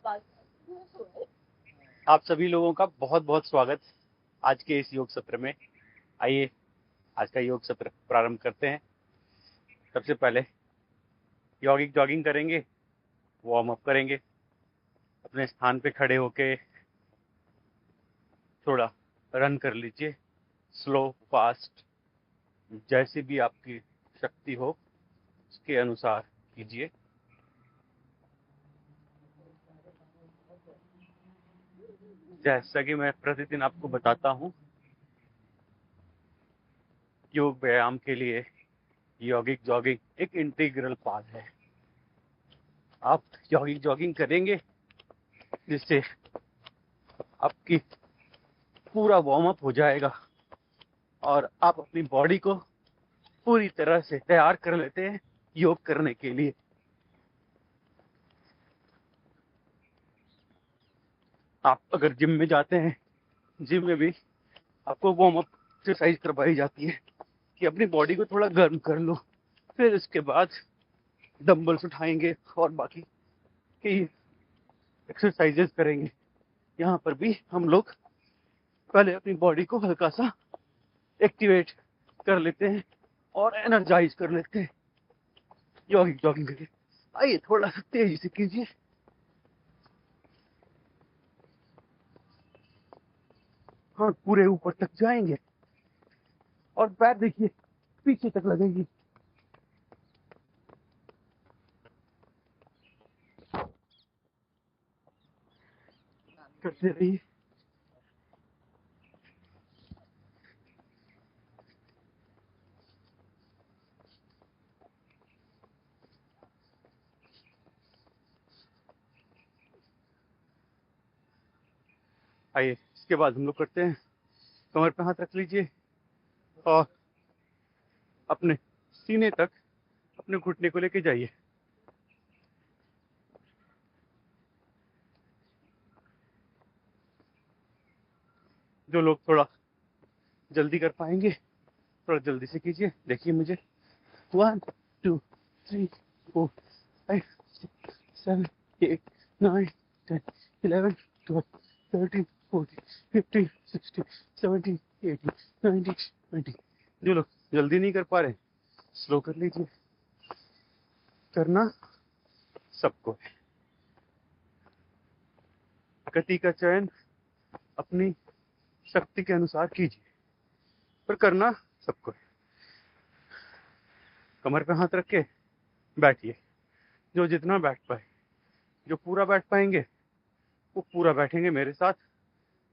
आप सभी लोगों का बहुत बहुत स्वागत आज के इस योग सत्र में। आइए आज का योग सत्र प्रारंभ करते हैं। सबसे पहले यौगिक जॉगिंग करेंगे, वार्म अप करेंगे। अपने स्थान पे खड़े होके थोड़ा रन कर लीजिए, स्लो फास्ट जैसी भी आपकी शक्ति हो उसके अनुसार कीजिए। जैसा कि मैं प्रतिदिन आपको बताता हूँ, योग व्यायाम के लिए यौगिक जॉगिंग एक इंटीग्रल पार्ट है। आप यौगिक जॉगिंग करेंगे जिससे आपकी पूरा वार्म अप हो जाएगा और आप अपनी बॉडी को पूरी तरह से तैयार कर लेते हैं योग करने के लिए। आप अगर जिम में जाते हैं, जिम में भी आपको वार्म अप एक्सरसाइज करवाई जाती है कि अपनी बॉडी को थोड़ा गर्म कर लो, फिर इसके बाद डंबल्स उठाएंगे और बाकी की एक्सरसाइजेस करेंगे। यहाँ पर भी हम लोग पहले अपनी बॉडी को हल्का सा एक्टिवेट कर लेते हैं और एनर्जाइज कर लेते हैं यौगिक जॉगिंग करके। आइए थोड़ा सा तेजी से कीजिए। हाँ, पूरे ऊपर तक जाएंगे और पैर देखिए पीछे तक लगेगी। करते रहिए। आइए इसके बाद हम लोग करते हैं, कमर पे हाथ रख लीजिए और अपने सीने तक अपने घुटने को लेके जाइए। जो लोग थोड़ा जल्दी कर पाएंगे थोड़ा जल्दी से कीजिए। देखिए मुझे 1 2 3 4 5 6 7 8 9 10 11 12 13 14 15 16 17 18 19 20। जो लोग जल्दी नहीं कर पा रहे स्लो कर लीजिए। करना सबको है। गति का चयन अपनी शक्ति के अनुसार कीजिए, पर करना सबको है। कमर पे हाथ रख के बैठिए। जो जितना बैठ पाए, जो पूरा बैठ पाएंगे वो पूरा बैठेंगे मेरे साथ,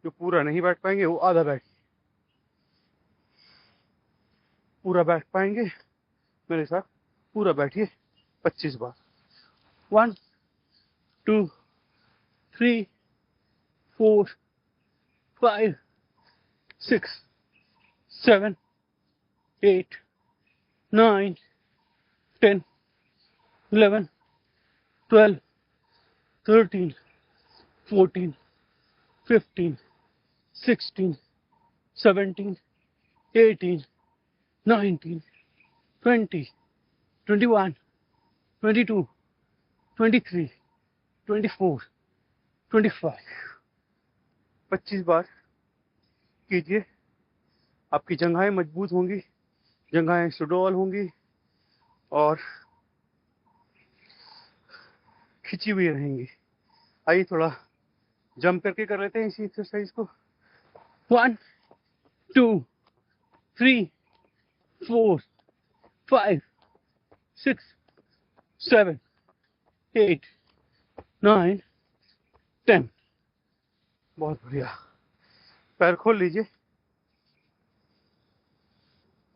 जो पूरा नहीं बैठ पाएंगे वो आधा बैठिए। पूरा बैठ पाएंगे मेरे साथ पूरा बैठिए 25 बार। 1 2 3 4 5 6 7 8 9 10 11 12 13 14 15 16 17 18 19 20 21 22 23 24 25। 25 बार कीजिए। आपकी जंघाएं मजबूत होंगी, जंघाएं सुडौल होंगी और खिंची हुई रहेंगी। आइए थोड़ा जंप करके कर लेते हैं इसी एक्सरसाइज को। 1 2 3 4 5 6 7 8 9 10। बहुत बढ़िया। पैर खोल लीजिए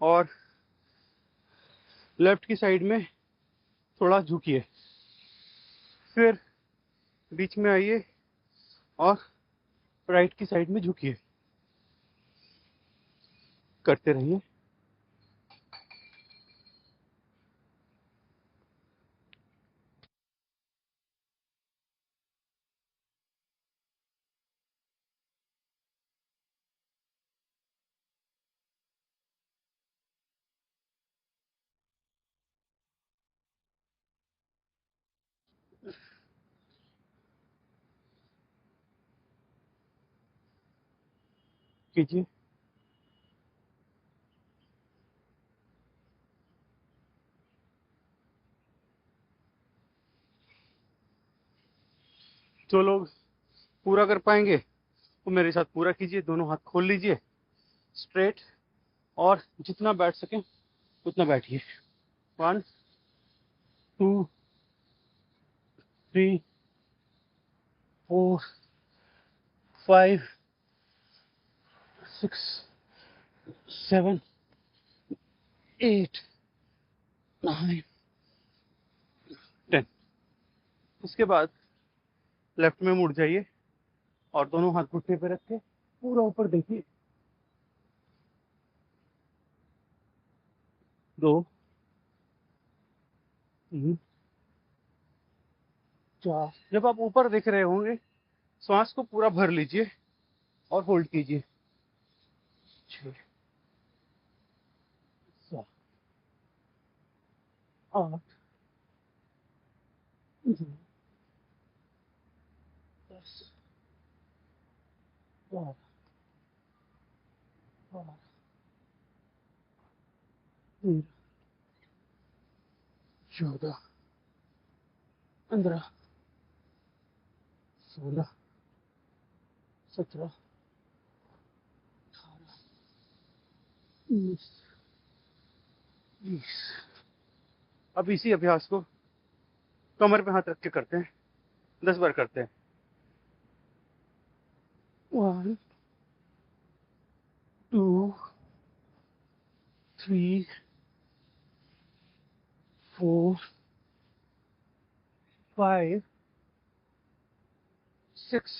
और लेफ्ट की साइड में थोड़ा झुकिए, फिर बीच में आइए और राइट की साइड में झुकिए। करते रहिए। कीजिए। जो लोग पूरा कर पाएंगे वो मेरे साथ पूरा कीजिए। दोनों हाथ खोल लीजिए स्ट्रेट, और जितना बैठ सकें उतना बैठिए। 1 2 3 4 5 6 7 8 9 10। उसके बाद लेफ्ट में मुड़ जाइए और दोनों हाथ घुटने पे रख के पूरा ऊपर देखिए। 2 3 4। जब आप ऊपर देख रहे होंगे श्वास को पूरा भर लीजिए और होल्ड कीजिए। 6 7 8 9 10 12 13 14 15 16 17 18 19 20। अब इसी अभ्यास को कमर पे हाथ रख के करते हैं। 10 बार करते हैं। 1 2 3 4 5 6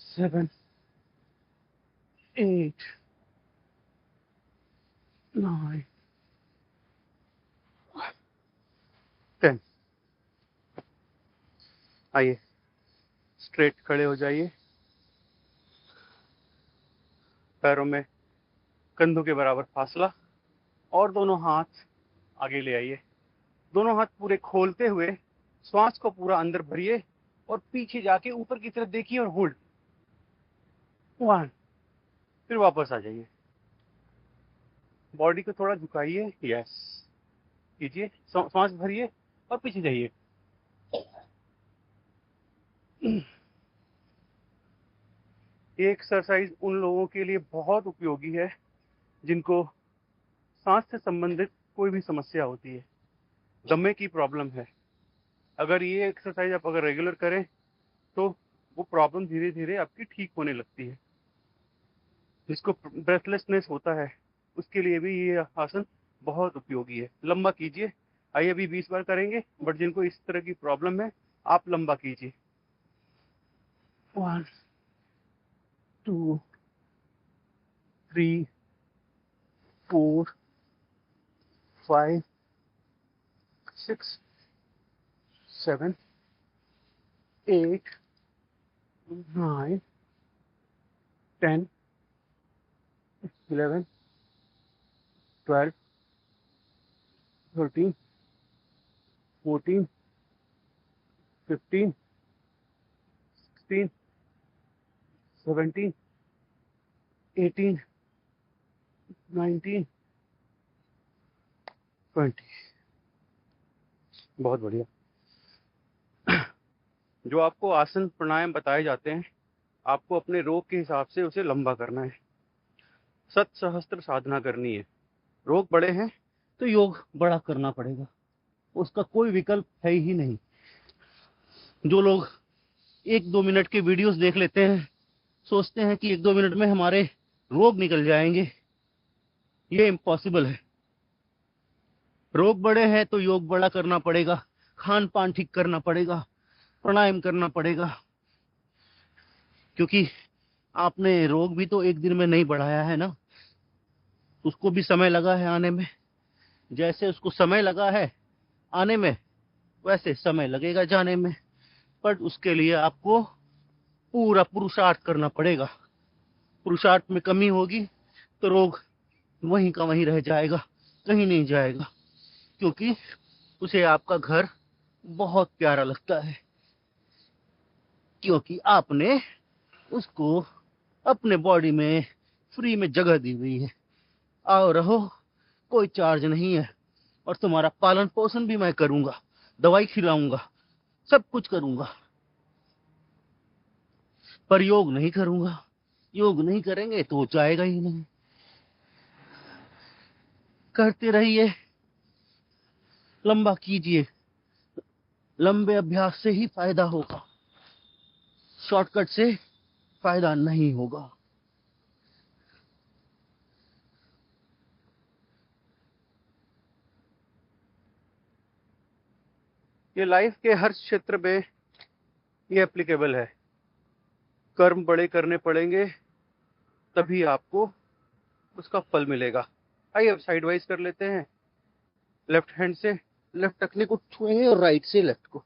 7 8 9 10। आइए स्ट्रेट खड़े हो जाइए। पैरों में कंधों के बराबर फासला, और दोनों हाथ आगे ले आइए। दोनों हाथ पूरे खोलते हुए श्वास को पूरा अंदर भरिए और पीछे जाके ऊपर की तरफ देखिए और होल्ड। 1। फिर वापस आ जाइए। बॉडी को थोड़ा झुकाइए। यस, कीजिए। श्वास भरिए और पीछे जाइए। ये एक्सरसाइज उन लोगों के लिए बहुत उपयोगी है जिनको सांस से संबंधित कोई भी समस्या होती है, दमे की प्रॉब्लम है। अगर ये एक्सरसाइज आप अगर रेगुलर करें तो वो प्रॉब्लम धीरे धीरे आपकी ठीक होने लगती है। जिसको ब्रेथलेसनेस होता है उसके लिए भी ये आसन बहुत उपयोगी है। लंबा कीजिए। आइए अभी 20 बार करेंगे, बट जिनको इस तरह की प्रॉब्लम है आप लंबा कीजिए। 1 2 3 4 5 6 7 8 9 10 11 12 13 14 15 16 17 18 19 20। बहुत बढ़िया। जो आपको आसन प्राणायाम बताए जाते हैं, आपको अपने रोग के हिसाब से उसे लंबा करना है। सत सहस्त्र साधना करनी है। रोग बड़े हैं तो योग बड़ा करना पड़ेगा, उसका कोई विकल्प है ही नहीं। जो लोग 1-2 मिनट के वीडियोस देख लेते हैं, सोचते हैं कि 1-2 मिनट में हमारे रोग निकल जाएंगे, ये इम्पॉसिबल है। रोग बड़े हैं तो योग बड़ा करना पड़ेगा, खान पान ठीक करना पड़ेगा, प्राणायाम करना पड़ेगा। क्योंकि आपने रोग भी तो एक दिन में नहीं बढ़ाया है ना, उसको भी समय लगा है आने में। जैसे उसको समय लगा है आने में, वैसे समय लगेगा जाने में। पर उसके लिए आपको पूरा पुरुषार्थ करना पड़ेगा। पुरुषार्थ में कमी होगी तो रोग वहीं का वहीं रह जाएगा, कहीं नहीं जाएगा। क्योंकि उसे आपका घर बहुत प्यारा लगता है, क्योंकि आपने उसको अपने बॉडी में फ्री में जगह दी हुई है, आओ रहो, कोई चार्ज नहीं है। और तुम्हारा पालन पोषण भी मैं करूंगा, दवाई खिलाऊंगा, सब कुछ करूंगा, पर योग नहीं करूंगा। योग नहीं करेंगे तो वो जाएगा ही नहीं। करते रहिए, लंबा कीजिए, लंबे अभ्यास से ही फायदा होगा, शॉर्टकट से फायदा नहीं होगा। ये लाइफ के हर क्षेत्र में ये एप्लीकेबल है। कर्म बड़े करने पड़ेंगे, तभी आपको उसका फल मिलेगा। आइए अब साइड वाइज कर लेते हैं। लेफ्ट हैंड से लेफ्ट टखने को छुएंगे और राइट से लेफ्ट को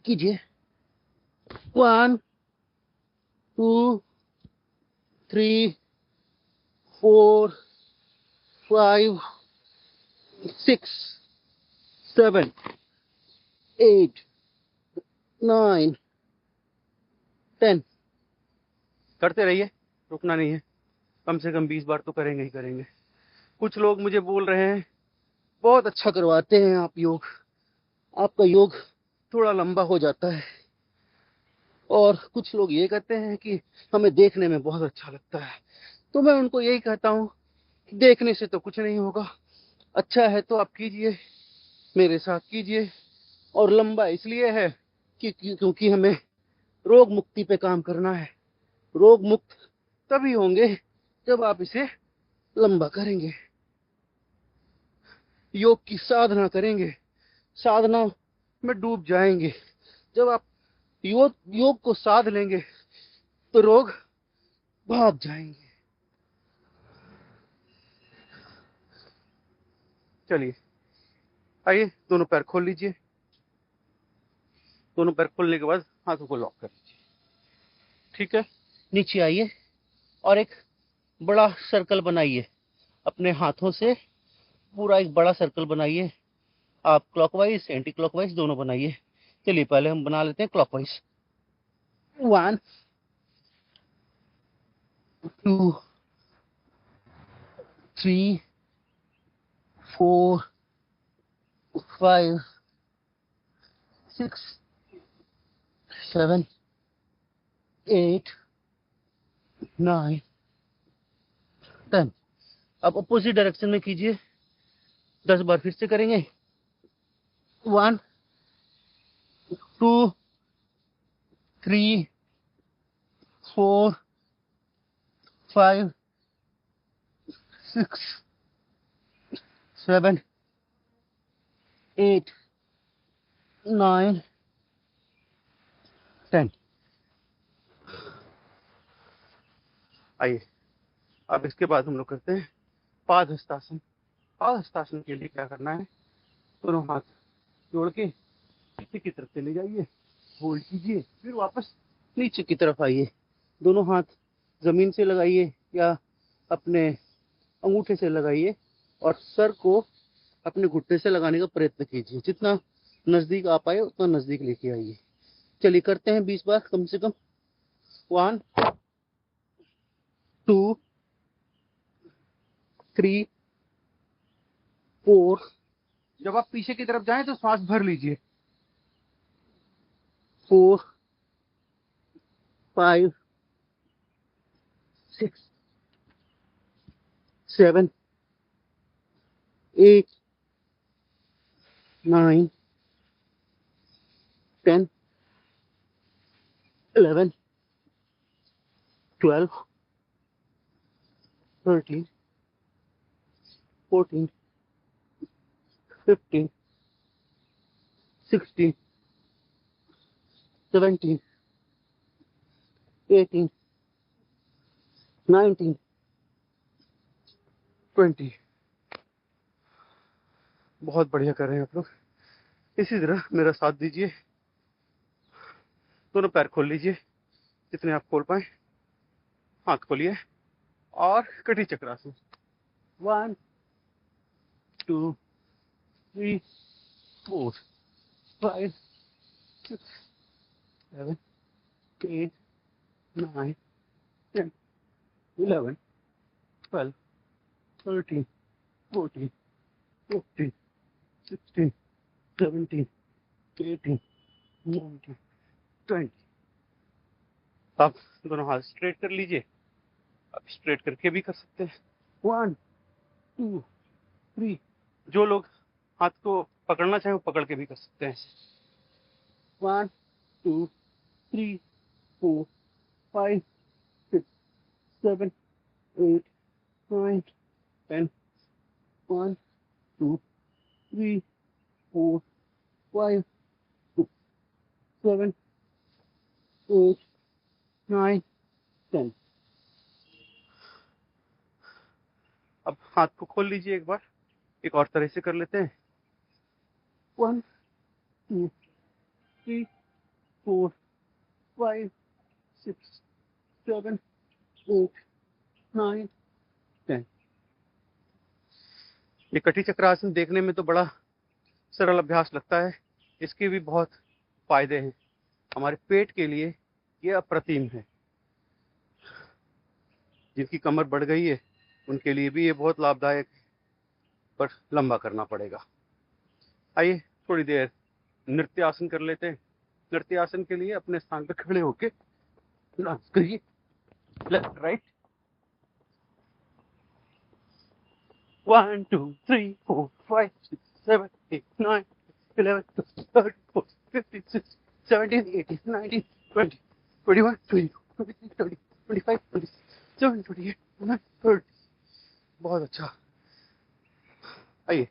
कीजिए। 1 2 3 4 5 6 7 8 9 10। करते रहिए, रुकना नहीं है। कम से कम 20 बार तो करेंगे ही करेंगे। कुछ लोग मुझे बोल रहे हैं बहुत अच्छा करवाते हैं आप योग, आपका योग थोड़ा लंबा हो जाता है। और कुछ लोग ये कहते हैं कि हमें देखने में बहुत अच्छा लगता है। तो मैं उनको यही कहता हूँ, देखने से तो कुछ नहीं होगा, अच्छा है तो आप कीजिए, मेरे साथ कीजिए। और लंबा इसलिए है क्योंकि हमें रोग मुक्ति पे काम करना है। रोग मुक्त तभी होंगे जब आप इसे लंबा करेंगे, योग की साधना करेंगे, साधना में डूब जाएंगे। जब आप योग को साध लेंगे तो रोग भाग जाएंगे। चलिए, आइए दोनों पैर खोल लीजिए। दोनों पैर खोलने के बाद हाथों को लॉक कर लीजिए। ठीक है, नीचे आइए और एक बड़ा सर्कल बनाइए अपने हाथों से। पूरा एक बड़ा सर्कल बनाइए। आप क्लॉकवाइज एंटी क्लॉकवाइज दोनों बनाइए। चलिए पहले हम बना लेते हैं क्लॉकवाइज। 1 2 3 4 5 6 7 8 9 10। अब अपोजिट डायरेक्शन में कीजिए। 10 बार फिर से करेंगे। 1 2 3 4 5 6 7 8 9 10। आइए अब इसके बाद हम लोग करते हैं पाद हस्तासन। पाद हस्तासन के लिए क्या करना है, दोनों हाथ जोड़ के नीचे की तरफ चले जाइए, होल्ड कीजिए, फिर वापस नीचे की तरफ आइए। दोनों हाथ जमीन से लगाइए या अपने अंगूठे से लगाइए और सर को अपने घुटने से लगाने का प्रयत्न कीजिए। जितना नजदीक आ पाए उतना नजदीक लेके आइए। चलिए करते हैं 20 बार कम से कम। 1 2 3 4। जब आप पीछे की तरफ जाएं तो सांस भर लीजिए। 4 5 6 7 8 9 10 11 12 13 14 15 16 17 18 19 20। बहुत बढ़िया कर रहे हैं आप लोग। इसी तरह मेरा साथ दीजिए। दोनों पैर खोल लीजिए जितने आप खोल पाए। हाथ खोलिए और कटी चक्रासन। 1 2 3 4 5 6 7 8 9 10, 11, 12, 13, 14, 15, 16, 17, 18, 19, 20। आप दोनों हाथ स्ट्रेट कर लीजिए। आप स्ट्रेट करके भी कर सकते हैं। 1, 2, 3। जो लोग हाथ को पकड़ना चाहे वो पकड़ के भी कर सकते हैं। 1, 2, 3, 4, 5, 6, 7, 8, 9, 10। 1, 2, 3, 4, 5, 6, 7, 8, 9, 10। अब हाथ को खोल लीजिए एक बार। एक और तरह से कर लेते हैं। 1, 2, 3, 4, 5, 6, 7, 8, 9, 10। ये कटी चक्रासन देखने में तो बड़ा सरल अभ्यास लगता है, इसके भी बहुत फायदे हैं। हमारे पेट के लिए ये अप्रतिम है। जिनकी कमर बढ़ गई है उनके लिए भी ये बहुत लाभदायक है, पर लंबा करना पड़ेगा। आइए थोड़ी देर नृत्य आसन कर लेते हैं। नृत्य आसन के लिए अपने स्थान पर खड़े होके डांस करिए। Left right. 1, 2, 3, 4, 5, 6, 7, 8, 9, 11, 12, 13, 14, 15, 16, 17, 18, 19, 20, 21, 22, 23, 24, 25, 26, 27, 28, 29, 30। बहुत अच्छा। आइए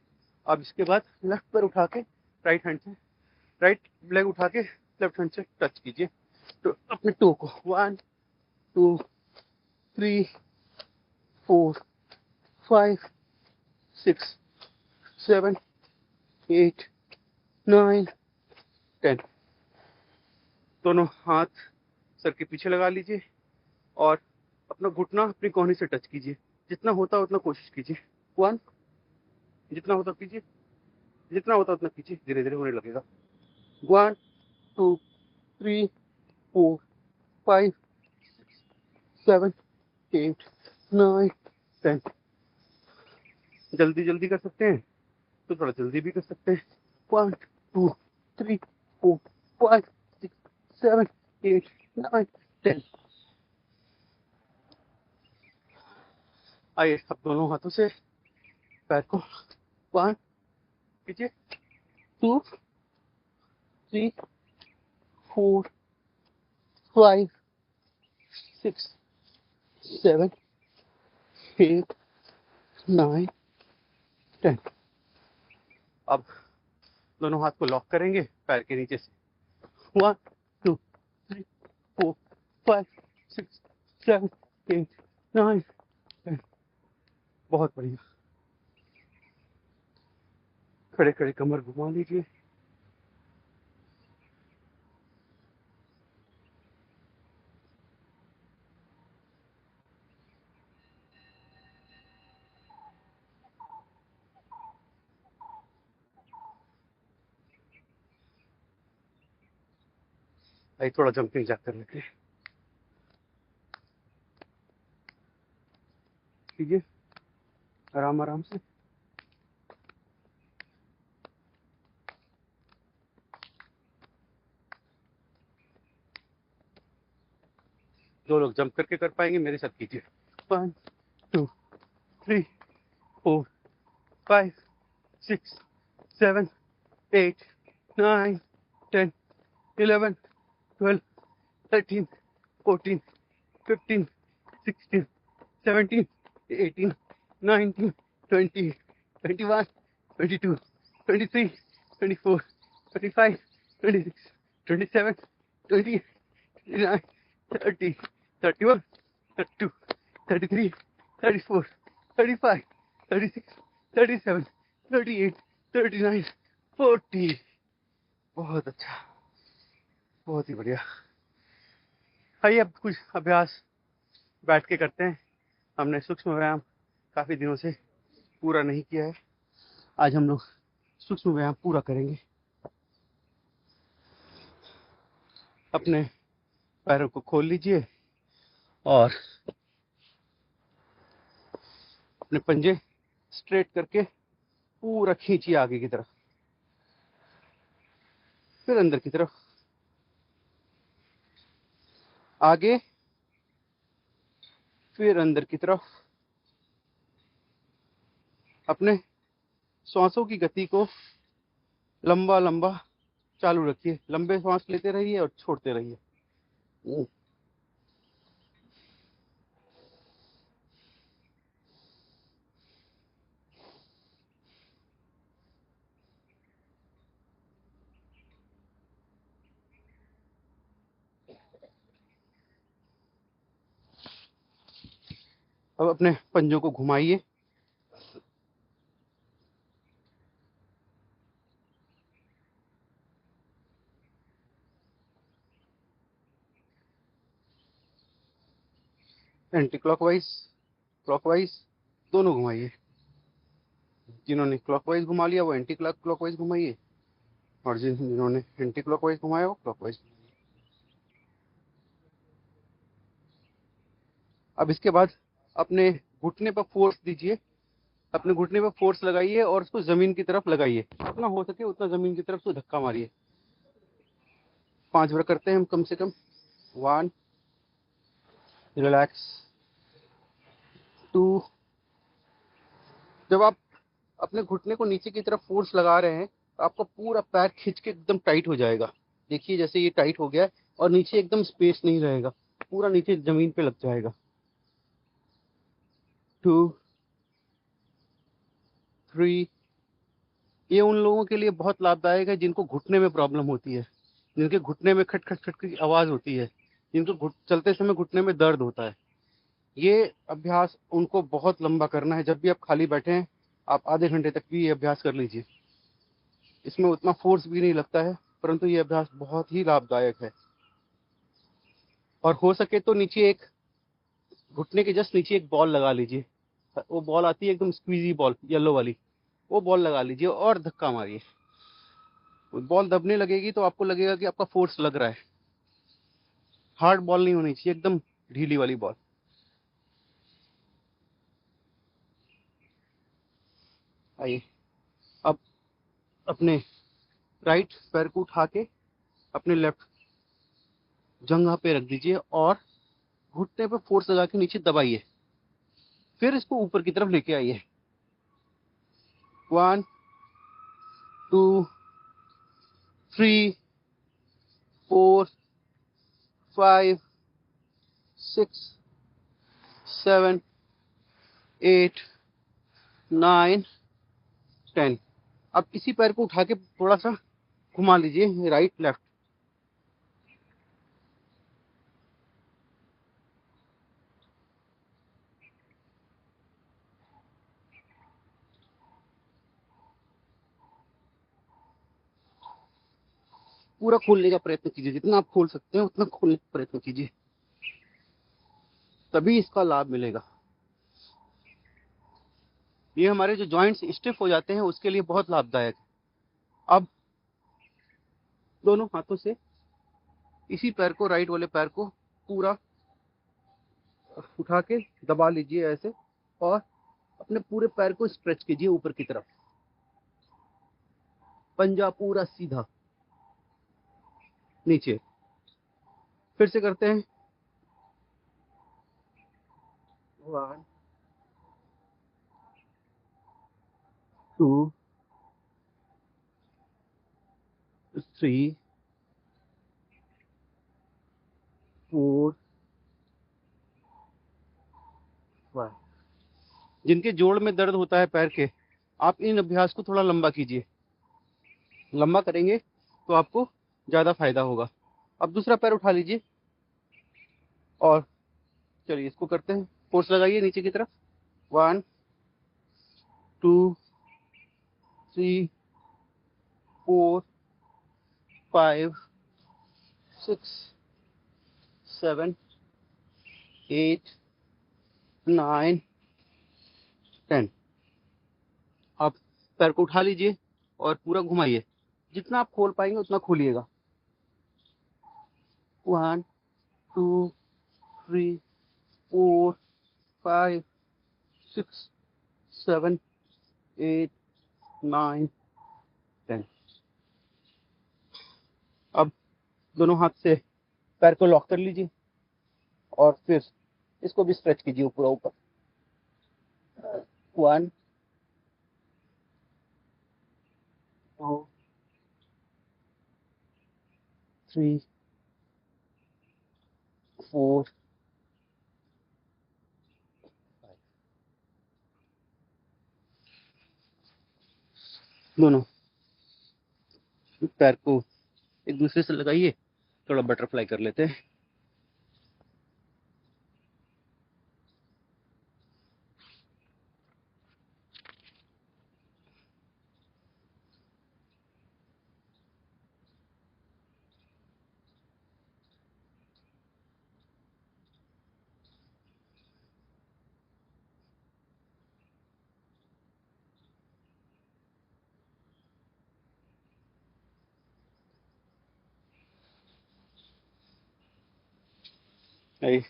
अब इसके बाद लेफ्ट पैर उठा के राइट हैंड से, राइट लेग उठा के लेफ्ट हैंड से टच कीजिए तो अपने टो को। 1, 2, 3, 4, 5, 6, 7, 8, 9, 10। दोनों हाथ सर के पीछे लगा लीजिए और अपना घुटना अपनी कोहनी से टच कीजिए। जितना होता है उतना कोशिश कीजिए। 1, जितना होता कीजिए, जितना होता उतना कीजिए, धीरे धीरे होने लगेगा। 1, 2, 3, 4, 5, 6, 7, 8, 9, 10। जल्दी जल्दी कर सकते हैं तो थोड़ा जल्दी भी कर सकते हैं। 1, 2, 3, 4, 5, 6, 7, 8, 9, 10। आइए अब दोनों हाथों से पैर को 1 कीजिए, 2, 3, 4, 5, 6, 7, 8, 9, 10। अब दोनों हाथ को लॉक करेंगे पैर के नीचे से। 1, 2, 3, 4, 5, 6, 7, 8, 9, 10। बहुत बढ़िया। खड़े खड़े कमर घुमा लीजिए। आइए थोड़ा जंपिंग जैक कर लेते हैं। कीजिए आराम आराम से। जो लोग जंप करके कर पाएंगे मेरे साथ कीजिए। 1, 2, 3, 4, 5, 6, 7, 8, 9, 10, 11, 12, 13, 14, 15, 16, 17, 18, 19, 20, 21, 22, 23, 24, 25, 26, 27, 28, 29, 30, 31, 32, 33, 34, 35, 36, 37, 38, 39, 40। बहुत अच्छा, बहुत ही बढ़िया। आइए अब कुछ अभ्यास बैठ के करते हैं। हमने सूक्ष्म व्यायाम काफी दिनों से पूरा नहीं किया है। आज हम लोग सूक्ष्म व्यायाम पूरा करेंगे। अपने पैरों को खोल लीजिए और अपने पंजे स्ट्रेट करके पूरा खींचिए आगे की तरफ, फिर अंदर की तरफ, आगे, फिर अंदर की तरफ। अपने सांसों की गति को लंबा लंबा चालू रखिए, लंबे सांस लेते रहिए और छोड़ते रहिए। अब अपने पंजों को घुमाइए, एंटी क्लॉकवाइज, क्लॉकवाइज, दोनों घुमाइए। जिन्होंने क्लॉकवाइज घुमा लिया वो एंटी क्लॉकवाइज घुमाइए, और जिन्होंने एंटी क्लॉकवाइज घुमाया वो क्लॉकवाइज। अब इसके बाद अपने घुटने पर फोर्स दीजिए, अपने घुटने पर फोर्स लगाइए और उसको जमीन की तरफ लगाइए, जितना हो सके उतना जमीन की तरफ से धक्का मारिए। 5 बार करते हैं हम कम से कम। 1, रिलैक्स। 2, जब आप अपने घुटने को नीचे की तरफ फोर्स लगा रहे हैं तो आपका पूरा पैर खींच के एकदम टाइट हो जाएगा। देखिए जैसे ये टाइट हो गया है और नीचे एकदम स्पेस नहीं रहेगा, पूरा नीचे जमीन पे लग जाएगा। 2, 3। ये उन लोगों के लिए बहुत लाभदायक है जिनको घुटने में प्रॉब्लम होती है, जिनके घुटने में खट खट खट की आवाज होती है, जिनको चलते समय घुटने में दर्द होता है। ये अभ्यास उनको बहुत लंबा करना है। जब भी आप खाली बैठे हैं आप आधे घंटे तक भी ये अभ्यास कर लीजिए। इसमें उतना फोर्स भी नहीं लगता है, परंतु ये अभ्यास बहुत ही लाभदायक है। और हो सके तो नीचे एक, घुटने के जस्ट नीचे एक बॉल लगा लीजिए। वो बॉल आती है एकदम स्क्वीजी बॉल, येलो वाली, वो बॉल लगा लीजिए और धक्का मारिए। बॉल दबने लगेगी तो आपको लगेगा कि आपका फोर्स लग रहा है। हार्ड बॉल नहीं होनी चाहिए, एकदम ढीली वाली बॉल। आइए, अब अपने राइट पैर को उठा के अपने लेफ्ट जंघा पे रख दीजिए और घुटने पे फोर्स लगा के नीचे दबाइए, फिर इसको ऊपर की तरफ लेके आइए। 1, 2, 3, 4, 5, 6, 7, 8, 9, 10। अब इसी पैर को उठा के थोड़ा सा घुमा लीजिए राइट लेफ्ट। पूरा खोलने का प्रयत्न कीजिए, जितना आप खोल सकते हैं उतना खोलने का प्रयत्न कीजिए, तभी इसका लाभ मिलेगा। ये हमारे जो जॉइंट्स स्टिफ हो जाते हैं उसके लिए बहुत लाभदायक है। अब दोनों हाथों से इसी पैर को, राइट वाले पैर को पूरा उठा के दबा लीजिए ऐसे, और अपने पूरे पैर को स्ट्रेच कीजिए ऊपर की तरफ। पंजा पूरा सीधा नीचे। फिर से करते हैं। 1, 2, 3, 4, 5। जिनके जोड़ में दर्द होता है पैर के, आप इन अभ्यास को थोड़ा लंबा कीजिए। लंबा करेंगे तो आपको ज्यादा फायदा होगा। अब दूसरा पैर उठा लीजिए और चलिए इसको करते हैं। फोर्स लगाइए नीचे की तरफ। 1, 2, 3, 4, 5, 6, 7, 8, 9, 10। आप पैर को उठा लीजिए और पूरा घुमाइए, जितना आप खोल पाएंगे उतना खोलिएगा। 1, 2, 3, 4 5 6 7 8 9 10। अब दोनों हाथ से पैर को लॉक कर लीजिए और फिर इसको भी स्ट्रेच कीजिए पूरा ऊपर। 1 2 3 4 5। दोनों पैर को एक दूसरे से लगाइए, थोड़ा बटरफ्लाई कर लेते हैं।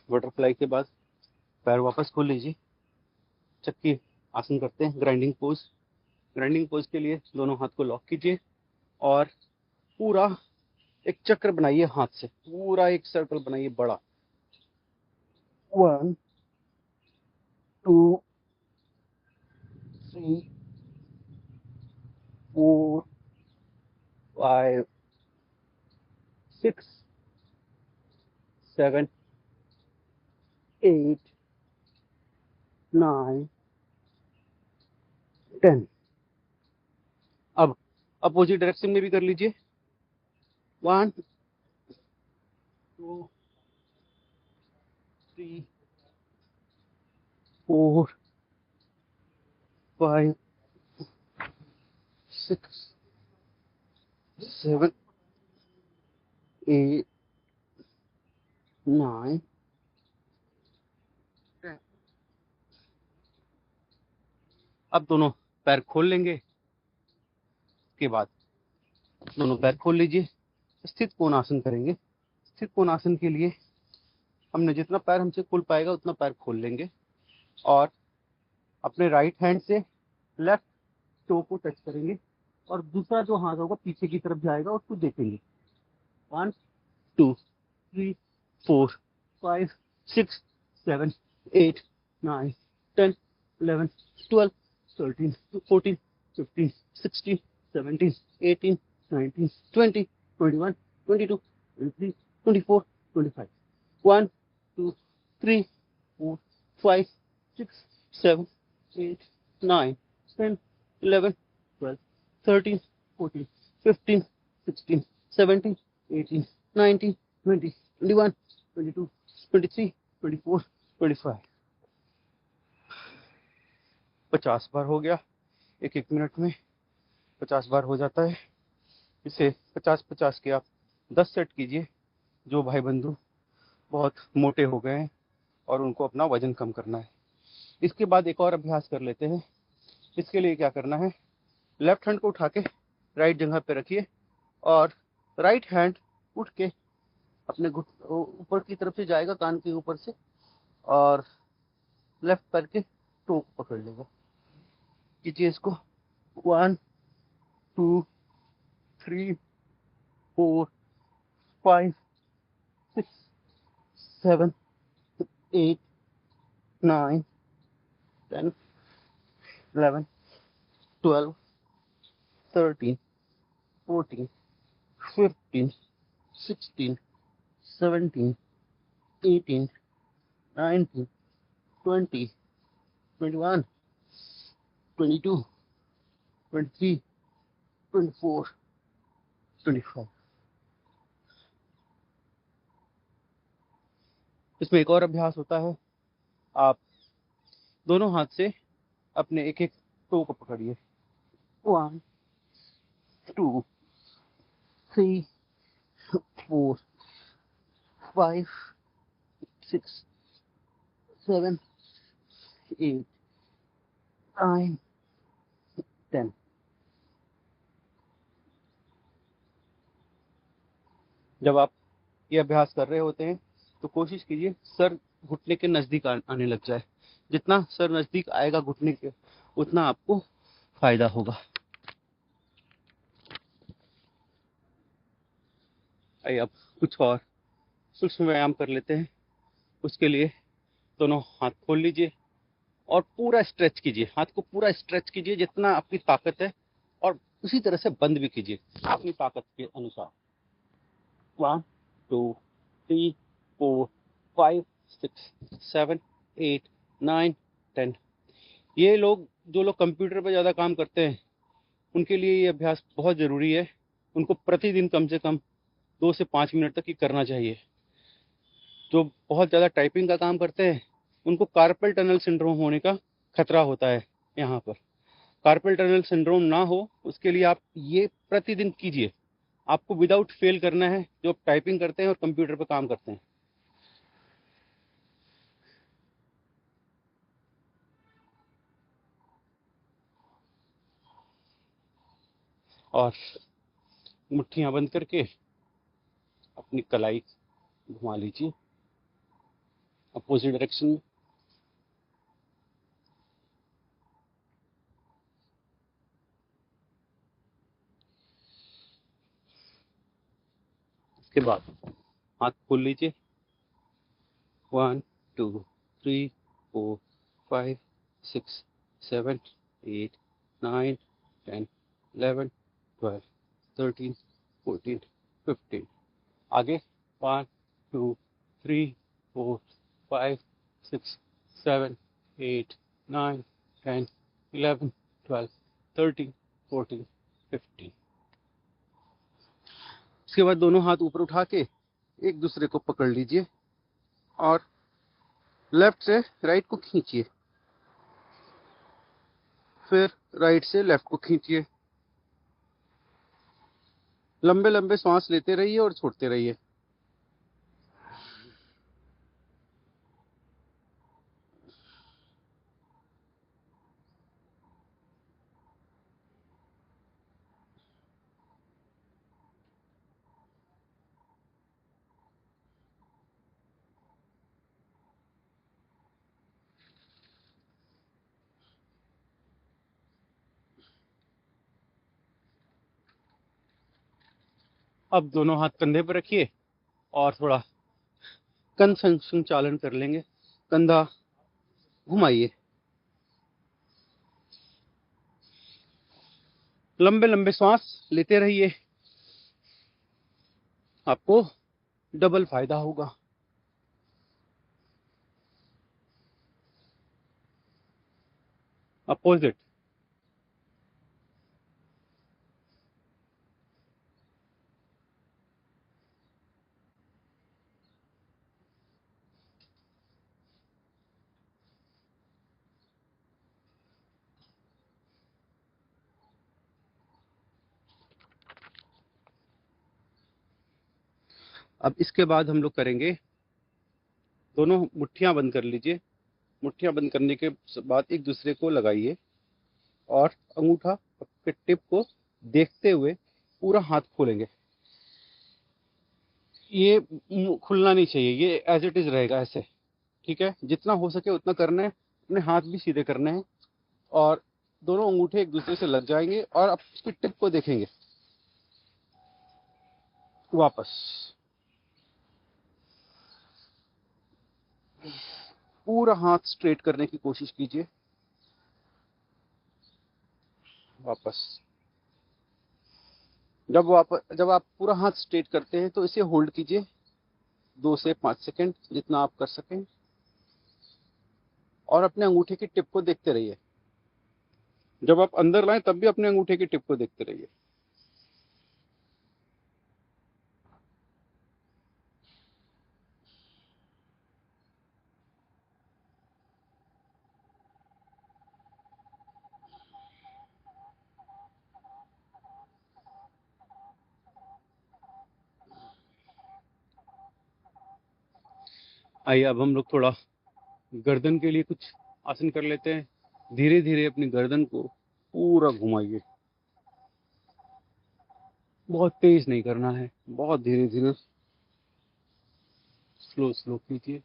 बटरफ्लाई के बाद पैर वापस खोल लीजिए। चक्की आसन करते हैं, ग्राइंडिंग पोज। ग्राइंडिंग पोज के लिए दोनों हाथ को लॉक कीजिए और पूरा एक चक्र बनाइए, हाथ से पूरा एक सर्कल बनाइए बड़ा। 1 2 3 4 5 6 7 8 9 10। अब अपोजिट डायरेक्शन में भी कर लीजिए। 1 2 3 4 5 6 7 8 9 10। अब दोनों पैर खोल लेंगे। के बाद दोनों पैर खोल लीजिए, स्थित कोणासन करेंगे। स्थित कोणासन के लिए हमने जितना पैर हमसे खुल पाएगा उतना पैर खोल लेंगे और अपने राइट हैंड से लेफ्ट टो को टच करेंगे और दूसरा जो हाथ होगा पीछे की तरफ जाएगा, उसको देखेंगे। 1 2 3 4 5 6 7 8 9 10 11 12 13 14 15 16 17 18 19 20 21 22 23 24 25। 1 2 3 4 5 6 7 8 9 10 11 12 13 14 15 16 17 18 19 20 21 22 23 24 25। 50 बार हो गया। एक एक मिनट में 50 बार हो जाता है। इसे 50-50 के आप 10 सेट कीजिए। जो भाई बंधु बहुत मोटे हो गए हैं और उनको अपना वजन कम करना है। इसके बाद एक और अभ्यास कर लेते हैं। इसके लिए क्या करना है, लेफ्ट हैंड को उठा के राइट जगह पे रखिए और राइट हैंड उठ के अपने ऊपर की तरफ से जाएगा, कान के ऊपर से, और लेफ्ट पैर के टो को पकड़ लेगा। कीजिए इसको। 1 2 3 4 5 6 7 8 9 10 11 12 13 14 15 16 17 18 19 20 21 22 23 24 25। इसमें एक और अभ्यास होता है। आप दोनों हाथ से अपने एक एक टो को पकड़िए। 1 2 3 4 5 6 7 8 9 10। जब आप ये अभ्यास कर रहे होते हैं तो कोशिश कीजिए सर घुटने के नजदीक आने लग जाए। जितना सर नजदीक आएगा घुटने के, उतना आपको फायदा होगा। आइए अब कुछ और सूक्ष्म व्यायाम कर लेते हैं। उसके लिए दोनों हाथ खोल लीजिए और पूरा स्ट्रेच कीजिए। हाथ को पूरा स्ट्रेच कीजिए जितना आपकी ताकत है, और उसी तरह से बंद भी कीजिए अपनी ताकत के अनुसार। 1 2 3 4 5 6 7 8 9 10। ये लोग, जो लोग कंप्यूटर पर ज़्यादा काम करते हैं, उनके लिए ये अभ्यास बहुत ज़रूरी है। उनको प्रतिदिन कम से कम 2 से 5 मिनट तक ही करना चाहिए। जो बहुत ज़्यादा टाइपिंग का काम करते हैं, उनको कार्पल टनल सिंड्रोम होने का खतरा होता है। यहाँ पर कार्पल टनल सिंड्रोम ना हो, उसके लिए आप ये प्रतिदिन कीजिए। आपको विदाउट फेल करना है, जो आप टाइपिंग करते हैं और कंप्यूटर पर काम करते हैं। और मुट्ठियां बंद करके अपनी कलाई घुमा लीजिए अपोजिट डायरेक्शन में। इसके बाद हाथ खोल लीजिए। 1 2 3 4 5 6 7 8 9 10 11 12 13 14 15। आगे 1 2 3 4 5 6 7 8 9 10 11 12 13 14 15। उसके बाद दोनों हाथ ऊपर उठा के एक दूसरे को पकड़ लीजिए और लेफ्ट से राइट को खींचिए, फिर राइट से लेफ्ट को खींचिए। लंबे लंबे सांस लेते रहिए और छोड़ते रहिए। अब दोनों हाथ कंधे पर रखिए और थोड़ा कंध संचालन कर लेंगे। कंधा घुमाइए, लंबे लंबे सांस लेते रहिए। आपको डबल फायदा होगा। अपोजिट। अब इसके बाद हम लोग करेंगे, दोनों मुट्ठियां बंद कर लीजिए। मुट्ठियां बंद करने के बाद एक दूसरे को लगाइए और अंगूठा के टिप को देखते हुए पूरा हाथ खोलेंगे। ये खुलना नहीं चाहिए, ये एज इट इज रहेगा ऐसे। ठीक है, जितना हो सके उतना करना है। अपने हाथ भी सीधे करने हैं और दोनों अंगूठे एक दूसरे से लग जाएंगे और आप उसकी टिप को देखेंगे। वापस पूरा हाथ स्ट्रेट करने की कोशिश कीजिए। वापस। जब आप पूरा हाथ स्ट्रेट करते हैं तो इसे होल्ड कीजिए 2 से 5 सेकंड, जितना आप कर सकें, और अपने अंगूठे की टिप को देखते रहिए। जब आप अंदर लाएं तब भी अपने अंगूठे की टिप को देखते रहिए। आइए अब हम लोग थोड़ा गर्दन के लिए कुछ आसन कर लेते हैं। धीरे धीरे अपनी गर्दन को पूरा घुमाइए। बहुत तेज नहीं करना है, बहुत धीरे धीरे, स्लो स्लो कीजिए।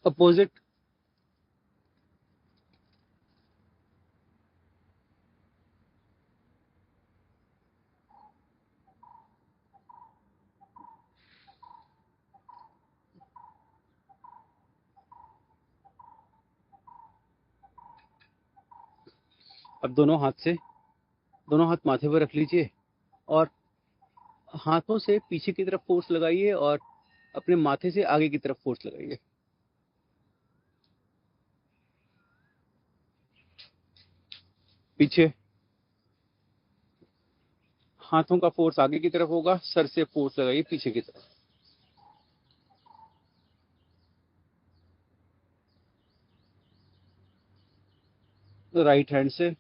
अपोजिट। अब दोनों हाथ माथे पर रख लीजिए और हाथों से पीछे की तरफ फोर्स लगाइए और अपने माथे से आगे की तरफ फोर्स लगाइए। पीछे हाथों का फोर्स आगे की तरफ होगा, सर से फोर्स लगाइए पीछे की तरफ। राइट हैंड से,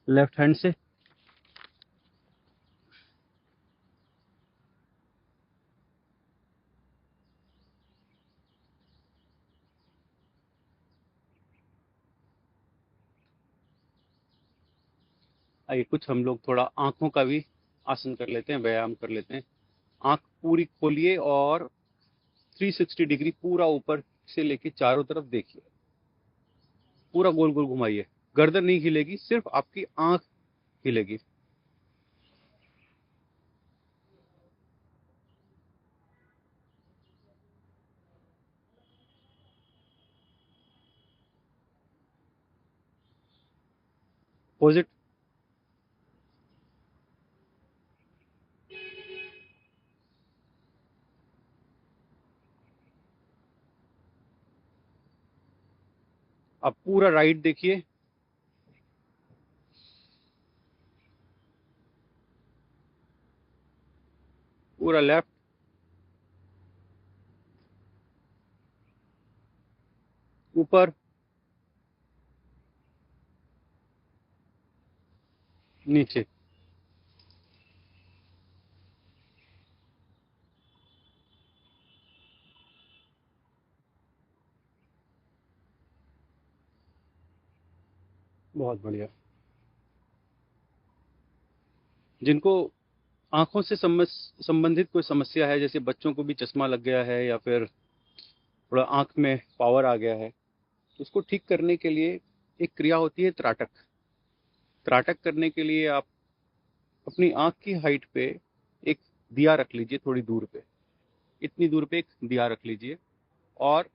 लेफ्ट हैंड से, आइए कुछ हम लोग थोड़ा आंखों का भी आसन कर लेते हैं, व्यायाम कर लेते हैं। आंख पूरी खोलिए और 360 डिग्री पूरा ऊपर से लेके चारों तरफ देखिए। पूरा गोल गोल घुमाइए। गर्दन नहीं हिलेगी, सिर्फ आपकी आंख हिलेगी। अपोजिट। अब पूरा राइट देखिए, पूरा लेफ्ट, ऊपर, नीचे। बहुत बढ़िया। जिनको आंखों से संबंधित कोई समस्या है, जैसे बच्चों को भी चश्मा लग गया है या फिर थोड़ा आंख में पावर आ गया है, तो उसको ठीक करने के लिए एक क्रिया होती है त्राटक। त्राटक करने के लिए आप अपनी आंख की हाइट पे एक दिया रख लीजिए, थोड़ी दूर पे, इतनी दूर पे एक दिया रख लीजिए और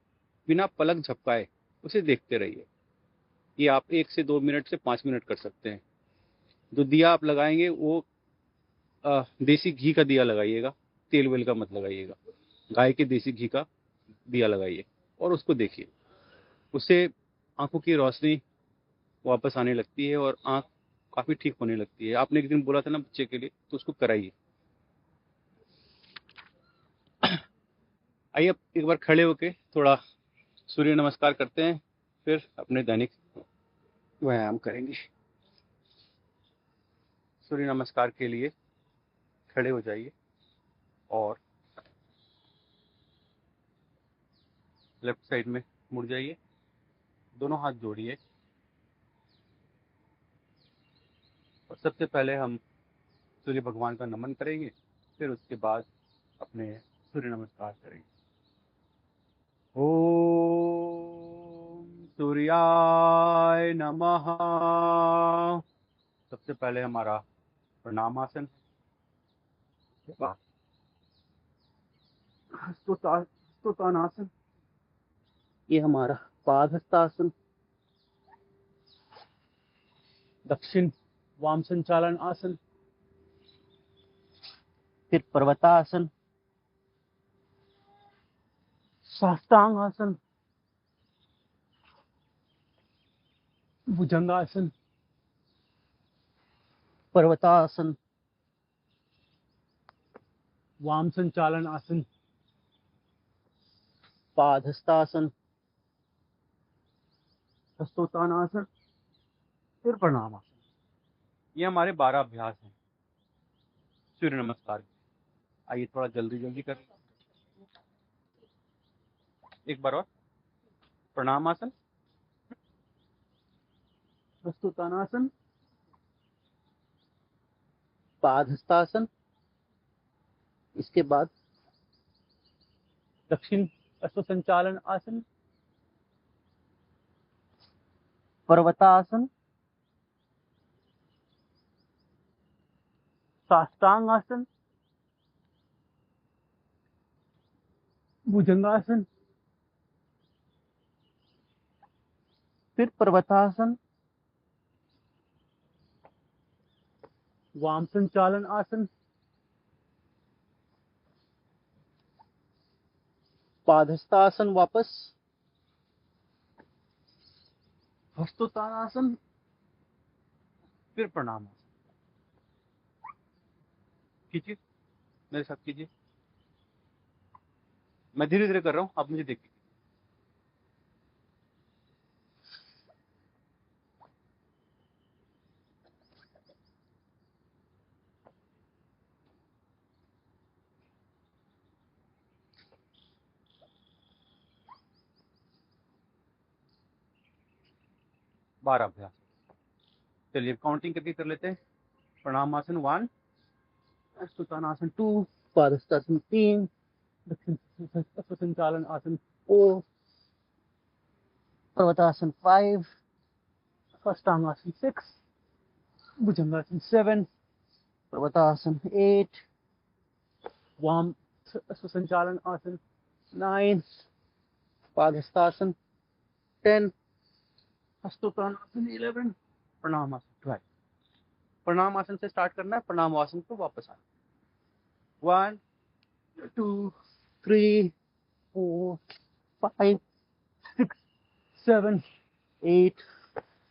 बिना पलक झपकाए उसे देखते रहिए। ये आप 1 से 2 मिनट से 5 मिनट कर सकते हैं। जो दिया आप लगाएंगे वो देसी घी का दिया लगाइएगा, तेल वेल का मत लगाइएगा। गाय के देसी घी का दिया लगाइए और उसको देखिए। उससे आंखों की रोशनी वापस आने लगती है और आंख काफी ठीक होने लगती है। आपने एक दिन बोला था ना बच्चे के लिए, तो उसको कराइए। आइए अब एक बार खड़े होके थोड़ा सूर्य नमस्कार करते हैं, फिर अपने दैनिक व्यायाम करेंगे। सूर्य नमस्कार के लिए खड़े हो जाइए और लेफ्ट साइड में मुड़ जाइए। दोनों हाथ जोड़िए और सबसे पहले हम सूर्य भगवान का नमन करेंगे, फिर उसके बाद अपने सूर्य नमस्कार करेंगे। ओम सूर्याय नमः। सबसे पहले हमारा प्रणामासन, स्तुतानासन, ये हमारा पाद हस्तासन, दक्षिण वाम संचालन आसन, फिर पर्वतासन, साष्टांग आसन, भुजंगासन, पर्वतासन, वाम संचालन आसन, पादहस्तासन, हस्तोत्तानासन, फिर प्रणामासन। ये हमारे 12 अभ्यास हैं सूर्य नमस्कार के। आइए थोड़ा जल्दी जल्दी कर, एक बार और। प्रणामासन, हस्तोत्तानासन, पादहस्तासन, इसके बाद दक्षिण अश्वसंचालन आसन, पर्वतासन, साष्टांग आसन, भुजंगासन, फिर पर्वतासन, वाम संचालन आसन, पादहस्तासन वापस, हस्तोत्तानासन, फिर प्रणाम आसन। कीजिए, मेरे साथ कीजिए। मैं धीरे धीरे कर रहा हूं, आप मुझे देखिए। बारह अभ्यास। चलिए काउंटिंग करके कर लेते हैं। प्रणाम आसन 1, हस्तोत्तानासन 2, पादहस्तासन 3, दक्षिण अश्वसंचालन आसन 4, पर्वतासन 5, साष्टांगासन 6, भुजंगासन 7, पर्वतासन 8, वाम अश्वसंचालन आसन 9, पादहस्तासन 10, हस्तोत्तानासन 11, प्रणाम आसन 12। प्रणाम आसन से स्टार्ट करना है, प्रणाम आसन को वापस आना। 1, 2, 3, 4, 5, 6, 7, 8,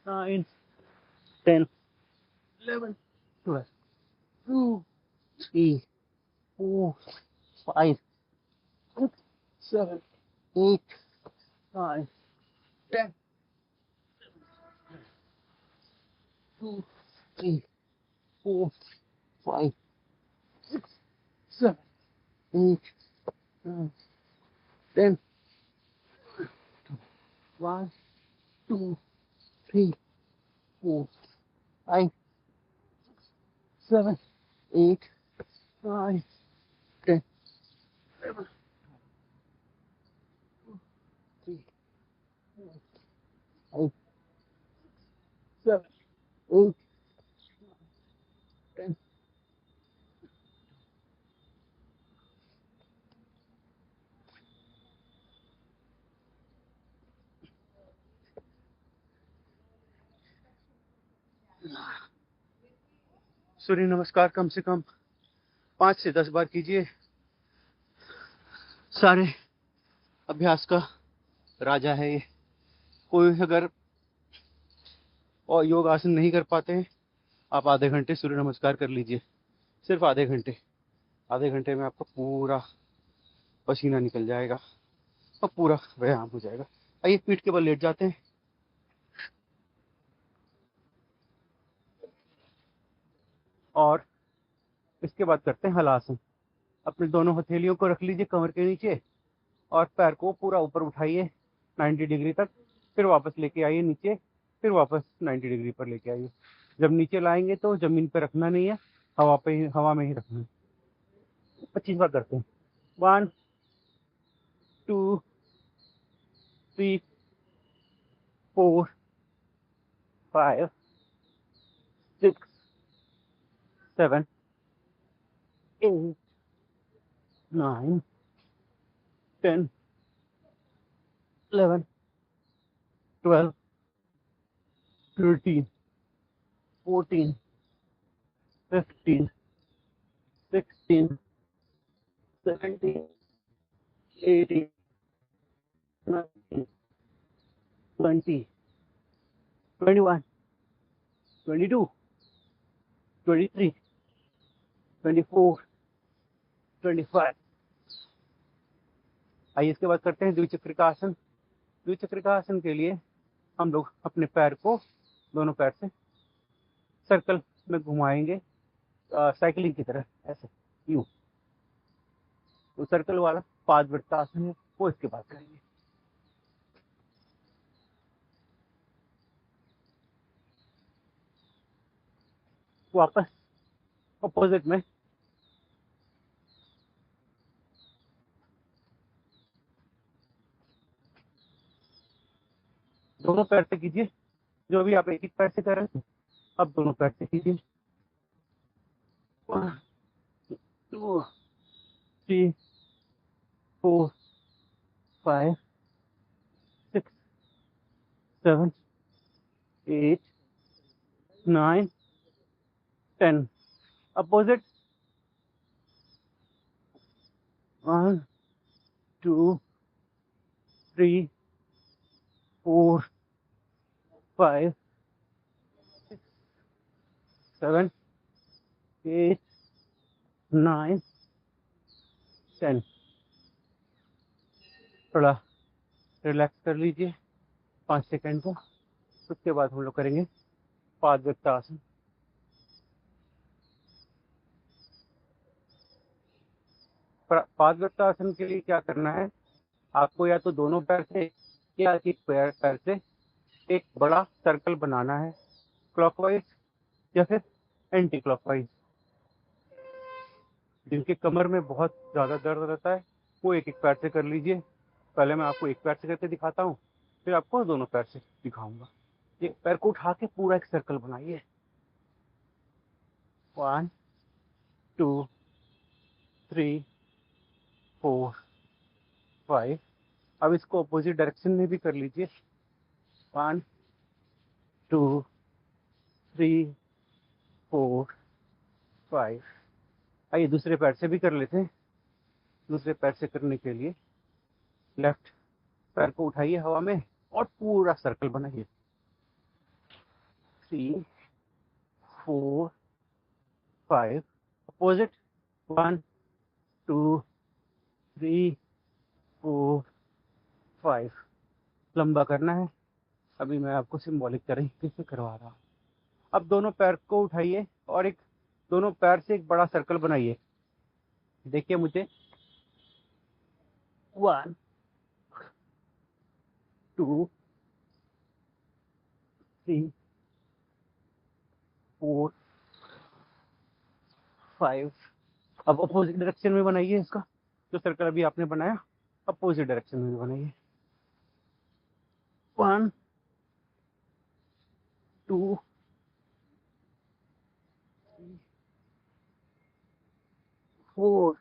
9, 10, 11, 12, 2, 3, 4, 5, 6, 7, 8, 9, 10, 2, 3, 4, 5, 6, 7, 8, 9, 10, 1, 2, 3, 4, 5, 7, 8, 9, 10, 11, 2, 3, 4, 5, 7, 8, 10. सूर्य नमस्कार कम से कम 5 से 10 बार कीजिए। सारे अभ्यास का राजा है ये। कोई अगर और योग आसन नहीं कर पाते हैं, आप आधे घंटे सूर्य नमस्कार कर लीजिए, सिर्फ आधे घंटे। आधे घंटे में आपका पूरा पसीना निकल जाएगा और पूरा व्यायाम हो जाएगा। आइए पीठ के बल लेट जाते हैं और इसके बाद करते हैं हलासन। अपने दोनों हथेलियों को रख लीजिए कमर के नीचे और पैर को पूरा ऊपर उठाइए 90 डिग्री तक, फिर वापस लेके आइए नीचे, फिर वापस 90 डिग्री पर लेके आइए। जब नीचे लाएंगे तो जमीन पे रखना नहीं है, हवा में ही रखना है। 25 बार करते हैं। 1, 2, 3, 4, 5, 6, 7, 8, 9, 10, 11, 12, 13, 14, 15, 16, 17, 18, 19, 20, 21, 22, 23, 24, 25। आइए इसके बाद करते हैं द्विचक्रिका आसन। द्विचक्रिका आसन के लिए हम लोग अपने पैर को दोनों पैर से सर्कल में घुमाएंगे, साइकिलिंग की तरह, ऐसे यूं। तो सर्कल वाला पादवृत्तासन है, वो इसके बाद करेंगे। वापस अपोजिट में दोनों पैर से कीजिए। जो भी आप एक एक पैर से कर रहे थे, अब दोनों पैर से कीजिए। 1 2 3 4 5 6 7 8 9 10। अपोजिट। 1 2 3 4 5 7 8 9 10। थोड़ा रिलैक्स कर लीजिए 5 सेकंड को। उसके बाद हम लोग करेंगे पादवृत्तासन। पादवृत्तासन के लिए क्या करना है, आपको या तो दोनों पैर से या एक पैर से एक बड़ा सर्कल बनाना है, क्लॉकवाइज या फिर एंटी क्लॉकवाइज। जिनके कमर में बहुत ज़्यादा दर्द रहता है वो एक एक पैर से कर लीजिए। पहले मैं आपको एक पैर से करके दिखाता हूँ, फिर आपको दोनों पैर से दिखाऊंगा। एक पैर को उठा के पूरा एक सर्कल बनाइए। 1 2 3 4 5। अब इसको अपोजिट डायरेक्शन में भी कर लीजिए। 1 2 3 4 5। आइए दूसरे पैर से भी कर लेते हैं। दूसरे पैर से करने के लिए लेफ्ट पैर को उठाइए हवा में और पूरा सर्कल बनाइए। 3 4 5। अपोजिट। 1 2 3 4 5। लंबा करना है। अभी मैं आपको सिंबॉलिक तरीके से करवा रहा हूँ। अब दोनों पैर को उठाइए और एक दोनों पैर से एक बड़ा सर्कल बनाइए। देखिए मुझे। 1 2 3 4 5। अब अपोजिट डायरेक्शन में बनाइए इसका। जो सर्कल अभी आपने बनाया अपोजिट डायरेक्शन में बनाइए। 1 2 3 4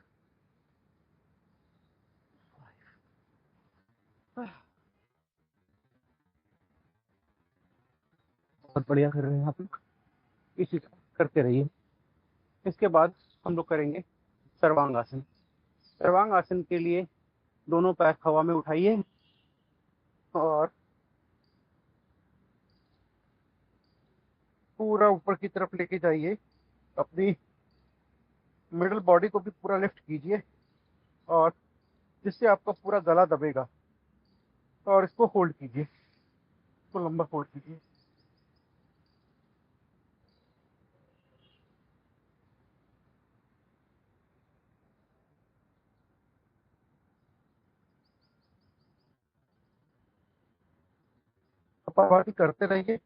5। बहुत बढ़िया कर रहे हैं आप लोग, इसी करते रहिए। इसके बाद हम लोग करेंगे सर्वांगासन। सर्वांगासन के लिए दोनों पैर हवा में उठाइए और पूरा ऊपर की तरफ लेके जाइए। अपनी मिडल बॉडी को भी पूरा लिफ्ट कीजिए और जिससे आपका पूरा गला दबेगा। और इसको होल्ड कीजिए, इसको लंबा होल्ड कीजिए। कपालभाति करते रहिए।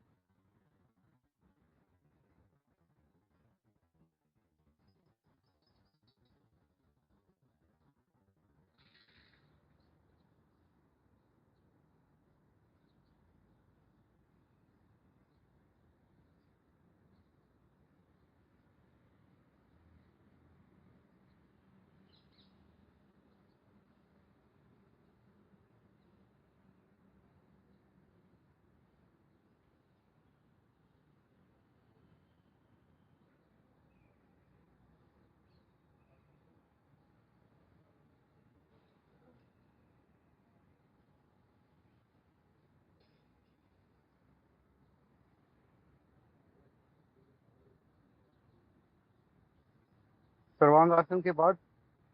सर्वांगासन के बाद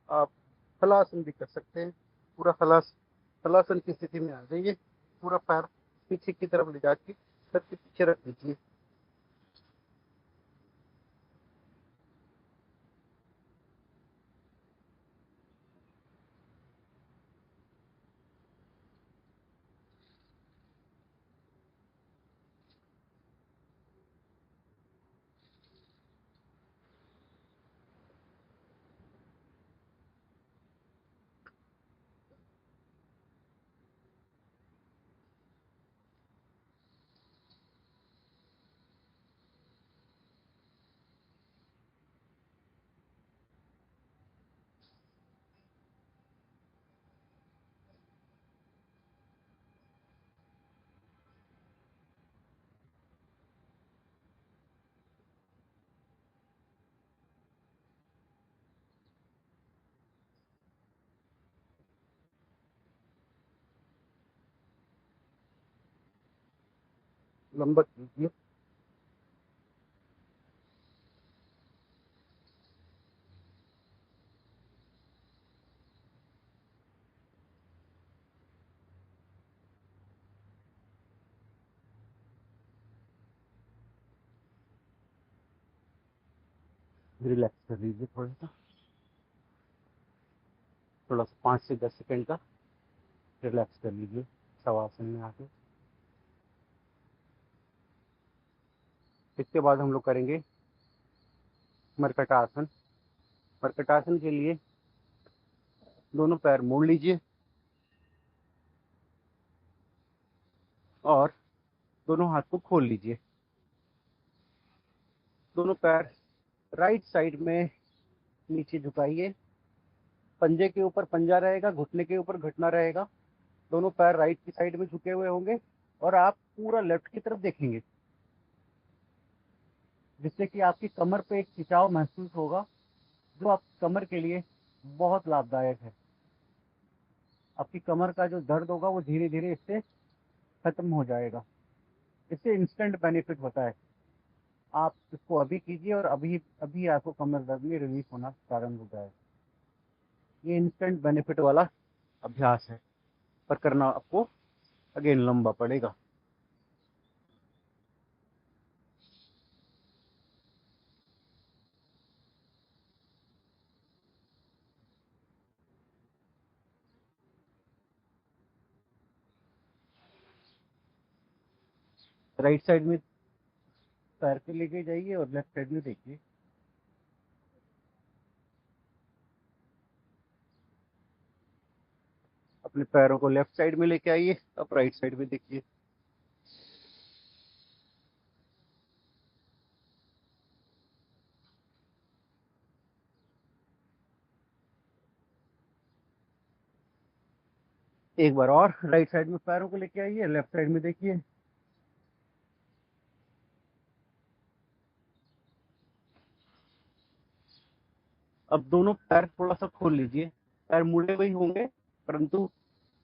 आप हलासन भी कर सकते हैं। पूरा हलासन की स्थिति में आ जाइए। पूरा पैर पीछे की तरफ ले जाके सर के पीछे रख दीजिए। लंबा कीजिए। रिलैक्स कर लीजिए थोड़ा सा 5 से 10 सेकंड का रिलैक्स कर लीजिए शवासन में आके। इसके बाद हम लोग करेंगे मरकटासन। मरकटासन के लिए दोनों पैर मोड़ लीजिए और दोनों हाथ को खोल लीजिए। दोनों पैर राइट साइड में नीचे झुकाइए। पंजे के ऊपर पंजा रहेगा, घुटने के ऊपर घुटना रहेगा। दोनों पैर राइट की साइड में झुके हुए होंगे और आप पूरा लेफ्ट की तरफ देखेंगे, जिससे कि आपकी कमर पे एक खिंचाव महसूस होगा, जो आपकी कमर के लिए बहुत लाभदायक है। आपकी कमर का जो दर्द होगा वो धीरे धीरे इससे खत्म हो जाएगा। इससे इंस्टेंट बेनिफिट होता है। आप इसको अभी कीजिए और अभी अभी आपको कमर दर्द में रिलीफ होना प्रारंभ हो जाएगा। ये इंस्टेंट बेनिफिट वाला अभ्यास है, पर करना आपको अगेन लंबा पड़ेगा। राइट साइड में पैर पे लेके जाइए और लेफ्ट साइड में देखिए। अपने पैरों को लेफ्ट साइड में लेके आइए, अब राइट साइड में देखिए। एक बार और राइट साइड में पैरों को लेके आइए, लेफ्ट साइड में देखिए। अब दोनों पैर थोड़ा सा खोल लीजिए। पैर मुड़े हुए ही होंगे, परंतु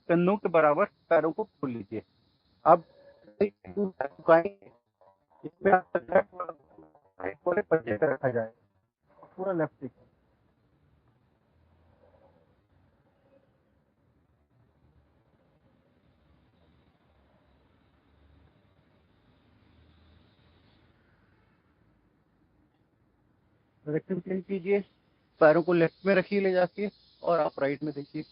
कंधों के बराबर पैरों को खोल लीजिए। अब झुकाएंगे, इसमें आप पूरे पंजे पे रखा जाए, पूरा लेफ्ट देखिए। डायरेक्शन चेंज कीजिए, पैरों को लेफ्ट में रखिए ले जाके, और आप राइट में देखिए।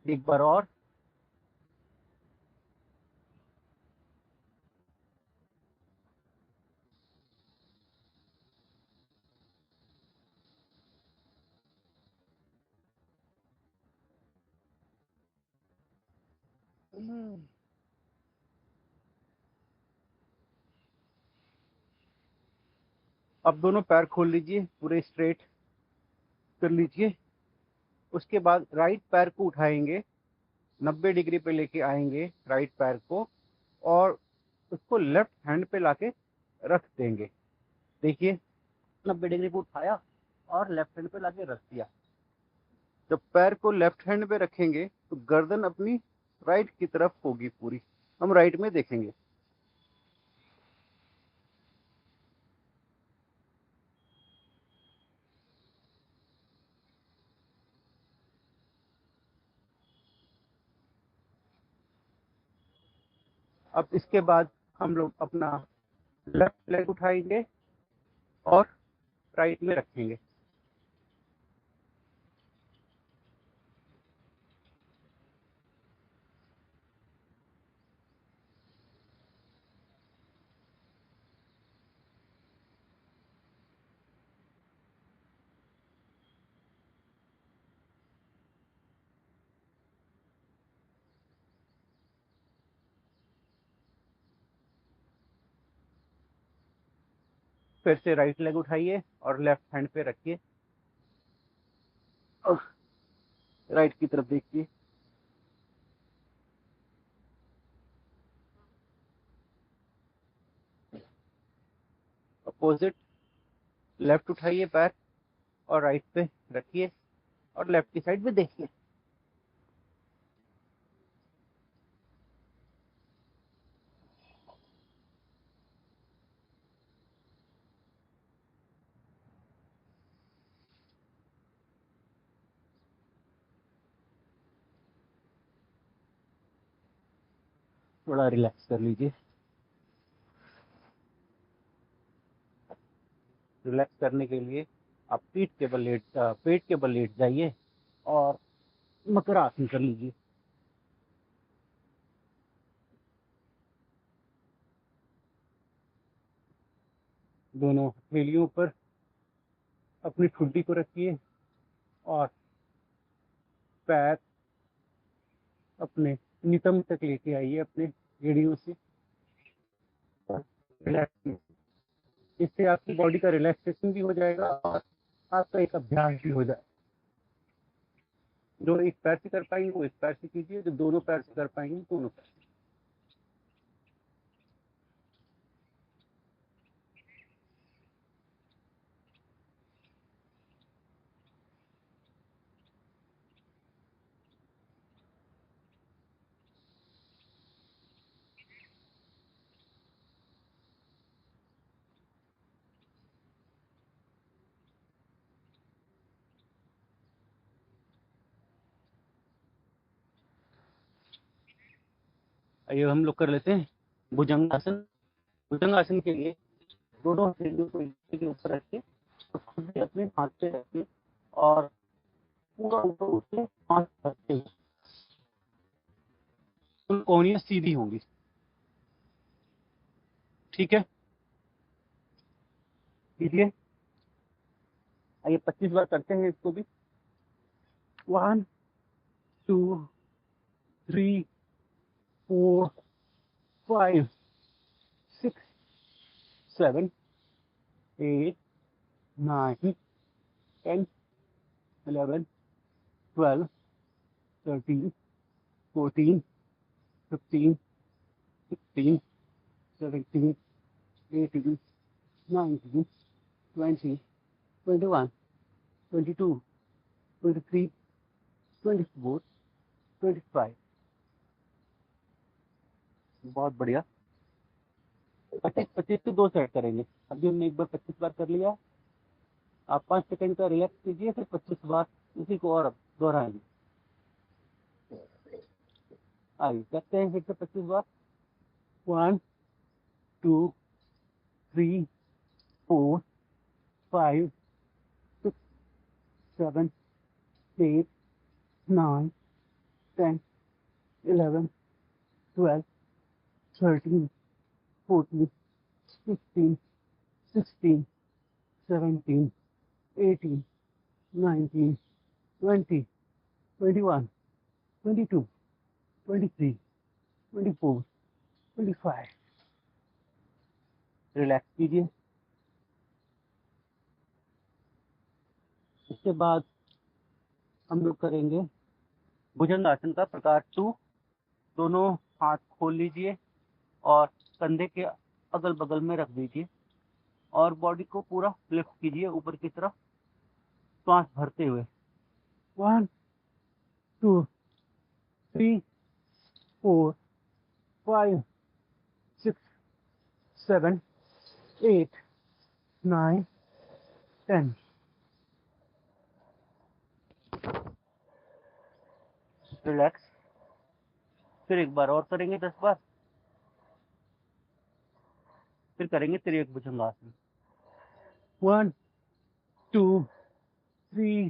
एक बार और। अब दोनों पैर खोल लीजिए, पूरे स्ट्रेट कर लीजिए। उसके बाद राइट पैर को उठाएंगे, 90 डिग्री पे लेके आएंगे राइट पैर को, और उसको लेफ्ट हैंड पे लाके रख देंगे। देखिए, 90 डिग्री पे उठाया और लेफ्ट हैंड पे लाके रख दिया। जब पैर को लेफ्ट हैंड पे रखेंगे तो गर्दन अपनी राइट की तरफ होगी पूरी। हम राइट में देखेंगे। अब इसके बाद हम लोग अपना लेफ्ट लेग उठाएंगे और राइट में रखेंगे। फिर से राइट लेग उठाइए और लेफ्ट हैंड पे रखिए, राइट की तरफ देखिए। अपोजिट, लेफ्ट उठाइए पैर और राइट पे रखिए और लेफ्ट की साइड पे देखिए। थोड़ा रिलैक्स कर लीजिए। रिलैक्स करने के लिए आप पेट के बल लेट जाइए और मकर आसन कर लीजिए। दोनों हथेलियों पर अपनी ठुड्डी को रखिए और पैर अपने नितंब तक लेके आइए अपने एड़ियों से। रिलैक्स, इससे आपकी बॉडी का रिलैक्सेशन भी हो जाएगा और आपका एक अभ्यास भी हो जाएगा। जो एक पैर से कर पाएंगे वो एक पैर से कीजिए, जो दोनों पैर से कर पाएंगे दोनों पैर से। आइए हम लोग कर लेते हैं भुजंगासन। भुजंगासन के लिए दोनों हथेलियों को एक के ऊपर रखिए, खुद अपने हाथ पे रखिए और पूरा ऊपर उठे, हाथ रखते हुए कोहनियां सीधी होंगी। ठीक है, कीजिए। आइए 25 बार करते हैं इसको भी। 1 2 3 4 5 6 7 8 9 10 11 12 13 14 15 16 17 18 19 20 21 22 23 24 25। बहुत बढ़िया। 25 के 2 सेट करेंगे। अभी हमने एक बार 25 बार कर लिया। आप 5 सेकंड का रिलैक्स कीजिए, फिर 25 बार उसी को और दोहराएंगे। आइए करते हैं फिर से 25 बार। 1 2 3 4 5 6 7 8 9 10 11 12 13 14 15 16 17 18 19 20 21 22 23 24 25। रिलैक्स कीजिए। इसके बाद हम लोग करेंगे भुजंगासन का प्रकार 2। दोनों हाथ खोल लीजिए और कंधे के अगल बगल में रख दीजिए और बॉडी को पूरा लिफ्ट कीजिए ऊपर की तरफ, सांस भरते हुए। 1 2 3 4 5 6 7 8 9 10। रिलैक्स। फिर एक बार और करेंगे 10 बार। फिर करेंगे त्रियक भुजंगासन। 1 2 3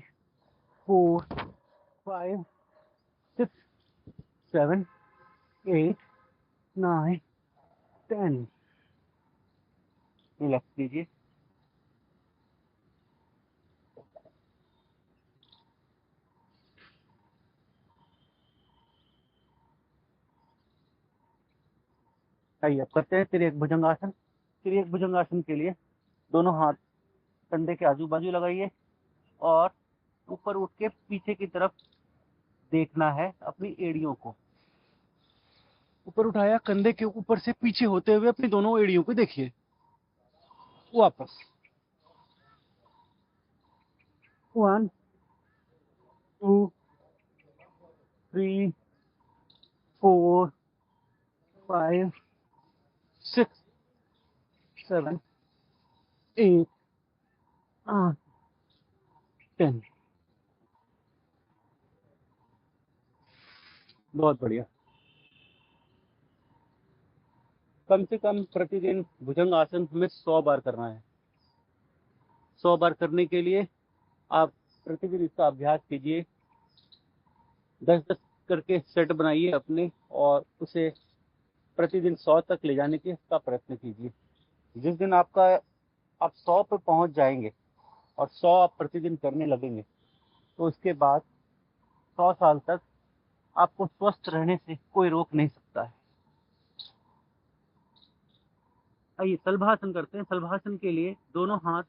4 5 6 7 8 9 10। रिलैक्स कीजिए। आइए अब करते हैं त्रियक भुजंगासन। त्रियक भुजंगासन के लिए दोनों हाथ कंधे के आजू बाजू लगाइए और ऊपर उठ के पीछे की तरफ देखना है अपनी एड़ियों को। ऊपर उठाया, कंधे के ऊपर से पीछे होते हुए अपनी दोनों एड़ियों को देखिए। वापस 1 2 3 4 5 6 7 8 8 10। बहुत बढ़िया। कम से कम प्रतिदिन भुजंग आसन हमें 100 बार करना है। 100 बार करने के लिए आप प्रतिदिन इसका अभ्यास कीजिए। 10-10 करके सेट बनाइए अपने, और उसे प्रतिदिन 100 तक ले जाने का प्रयत्न कीजिए। जिस दिन आप 100 पे पहुंच जाएंगे और 100 आप प्रतिदिन करने लगेंगे, तो उसके बाद 100 साल तक आपको स्वस्थ रहने से कोई रोक नहीं सकता है। आइए सलभासन करते हैं। सलभासन के लिए दोनों हाथ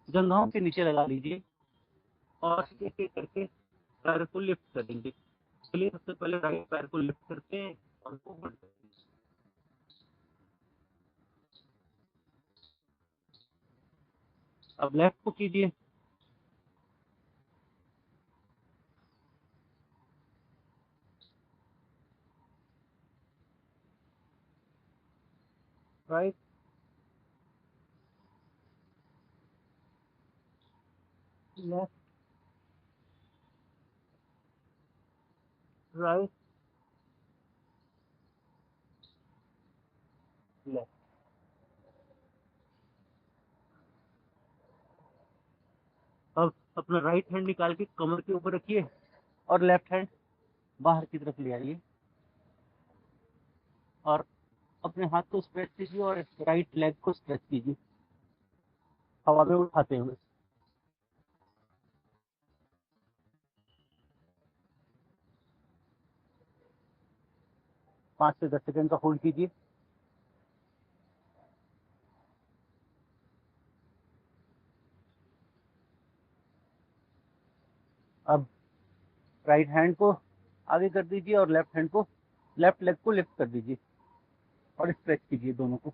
जंघाओं के नीचे लगा लीजिए और एक एक करके पैर को लिफ्ट कर देंगे। चलिए सबसे पहले राइट पैर को लिफ्ट करते हैं और ऊपर करते हैं। अब लेफ्ट को कीजिए। Right, left, right, left. अब अपना राइट हैंड निकाल के कमर के ऊपर रखिए और लेफ्ट हैंड बाहर की तरफ ले आइए और अपने हाथ को स्ट्रेच कीजिए और राइट लेग को स्ट्रेच कीजिए हवा में उठाते हुए। 5 से 10 सेकंड का होल्ड कीजिए। अब राइट हैंड को आगे कर दीजिए और लेफ्ट लेग को लिफ्ट कर दीजिए और स्ट्रेच कीजिए दोनों को।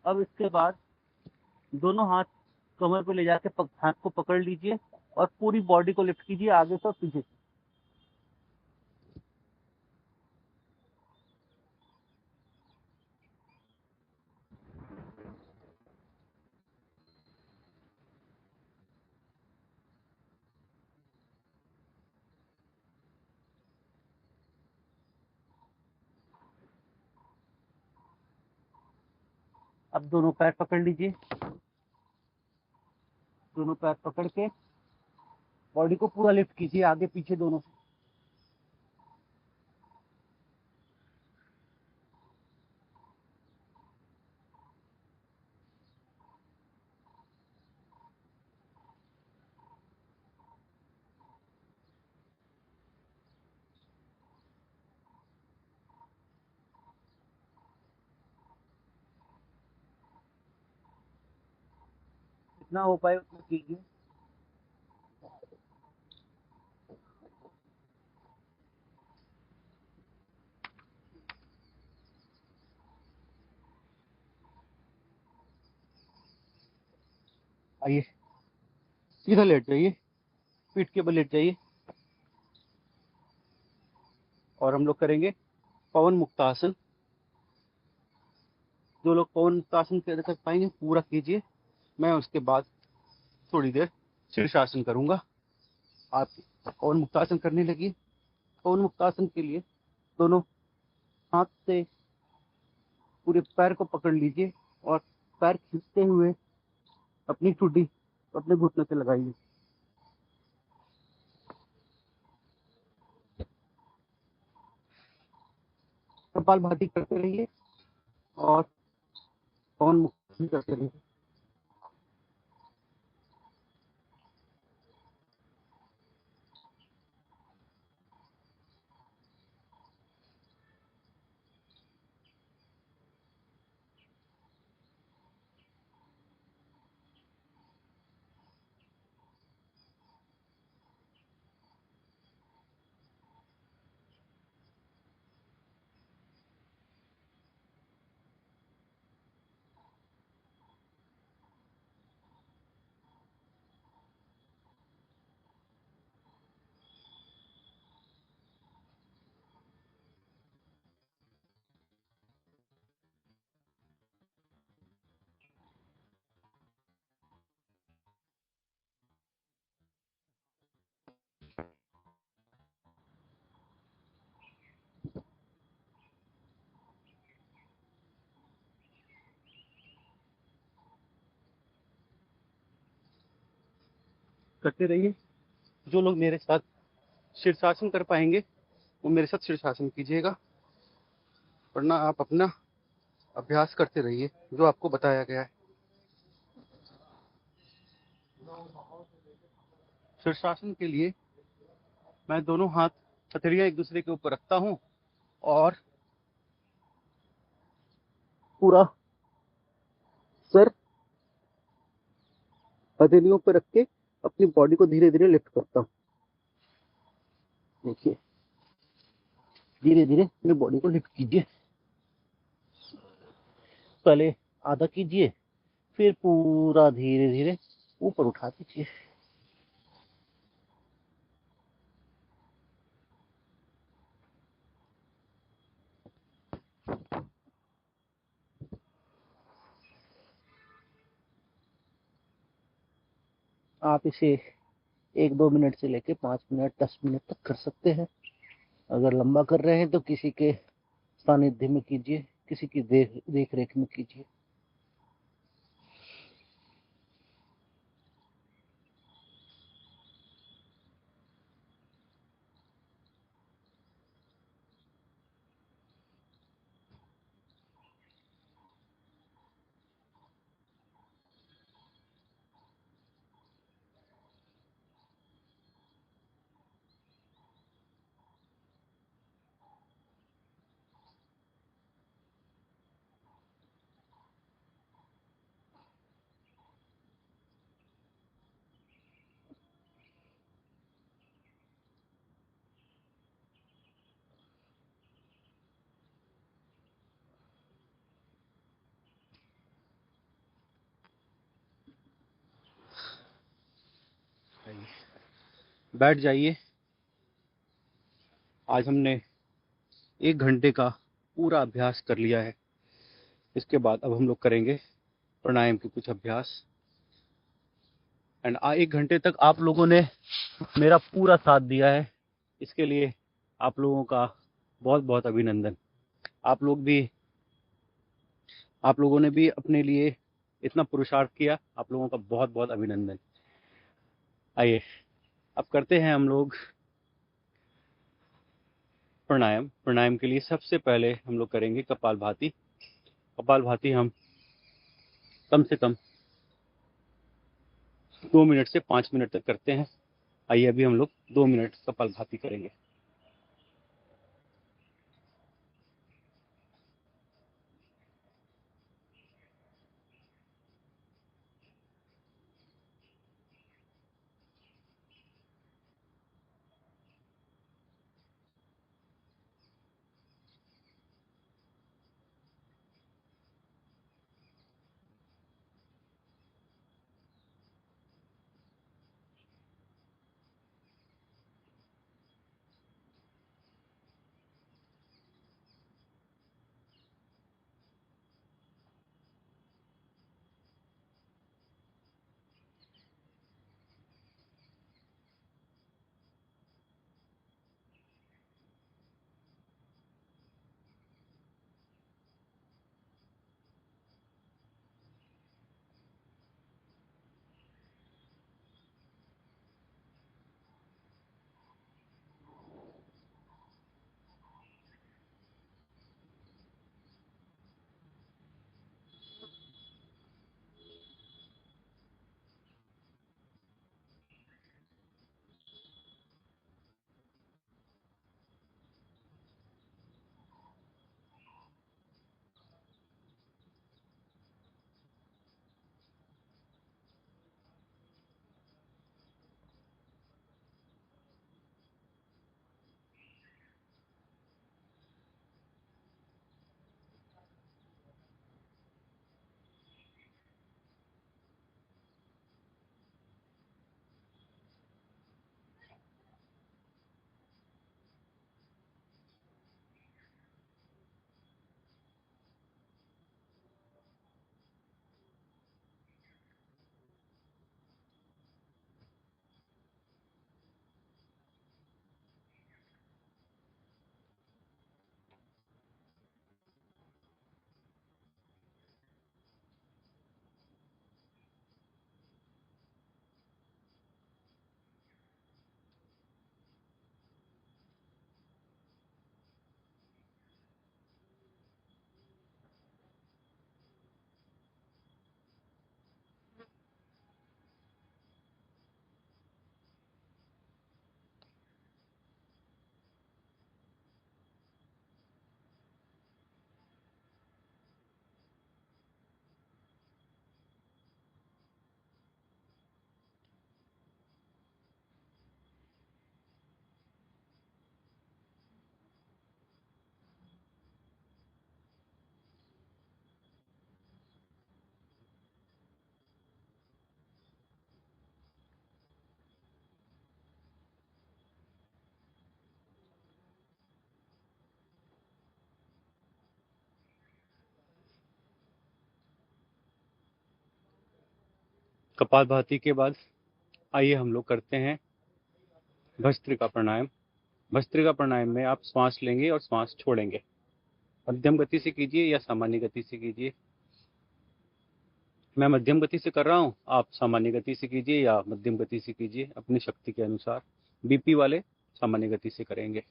'अब इसके बाद दोनों हाथ कमर पे ले जाके हाथ को पकड़ लीजिए और पूरी बॉडी को लिफ्ट कीजिए आगे से और पीछे से। अब दोनों पैर पकड़ लीजिए। दोनों पैर पकड़ के बॉडी को पूरा लिफ्ट कीजिए आगे पीछे दोनों से। जितना हो पाए उतना कीजिए। आइए सीधा लेट जाइए, पीठ के बल लेट जाइए और हम लोग करेंगे पवन मुक्तासन। जो लोग पवन मुक्तासन कर पाएंगे पूरा कीजिए। मैं उसके बाद थोड़ी देर शीर्षासन करूंगा। आप पवन मुक्तासन करने लगिए। पवन मुक्तासन के लिए दोनों हाथ से पूरे पैर को पकड़ लीजिए और पैर खींचते हुए अपनी ठुड्डी अपने घुटने से लगाइए। कपालभाति करते रहिए और पवन मुक्तासन करते रहिए। करते रहिए। जो लोग मेरे साथ शीर्षासन कर पाएंगे वो मेरे साथ शीर्षासन कीजिएगा, वरना आप अपना अभ्यास करते रहिए जो आपको बताया गया है। शीर्षासन के लिए मैं दोनों हाथ हथेलियां एक दूसरे के ऊपर रखता हूं और पूरा सर हथेलियों पर रख के अपनी बॉडी को धीरे धीरे लिफ्ट करता हूं। देखिए, धीरे धीरे अपनी बॉडी को लिफ्ट कीजिए। पहले आधा कीजिए, फिर पूरा धीरे धीरे ऊपर उठा दीजिए। आप इसे 1-2 मिनट से लेके 5 मिनट 10 मिनट तक कर सकते हैं। अगर लंबा कर रहे हैं तो किसी के सानिध्य में कीजिए, किसी की देख रेख में कीजिए। बैठ जाइए। आज हमने 1 घंटे का पूरा अभ्यास कर लिया है। इसके बाद अब हम लोग करेंगे प्राणायाम के कुछ अभ्यास। एंड 1 घंटे तक आप लोगों ने मेरा पूरा साथ दिया है, इसके लिए आप लोगों का बहुत बहुत अभिनंदन। आप लोगों ने भी अपने लिए इतना पुरुषार्थ किया, आप लोगों का बहुत बहुत अभिनंदन। आइए अब करते हैं हम लोग प्राणायाम। प्राणायाम के लिए सबसे पहले हम लोग करेंगे कपालभाति। कपालभाति हम कम से कम 2 मिनट से 5 मिनट तक करते हैं। आइए अभी हम लोग 2 मिनट कपालभाति करेंगे। कपालभाति के बाद आइए हम लोग करते हैं भस्त्रिका प्राणायाम। भस्त्रिका प्राणायाम में आप श्वास लेंगे और श्वास छोड़ेंगे। मध्यम गति से कीजिए या सामान्य गति से कीजिए। मैं मध्यम गति से कर रहा हूँ, आप सामान्य गति से कीजिए या मध्यम गति से कीजिए, अपनी शक्ति के अनुसार। बीपी वाले सामान्य गति से करेंगे।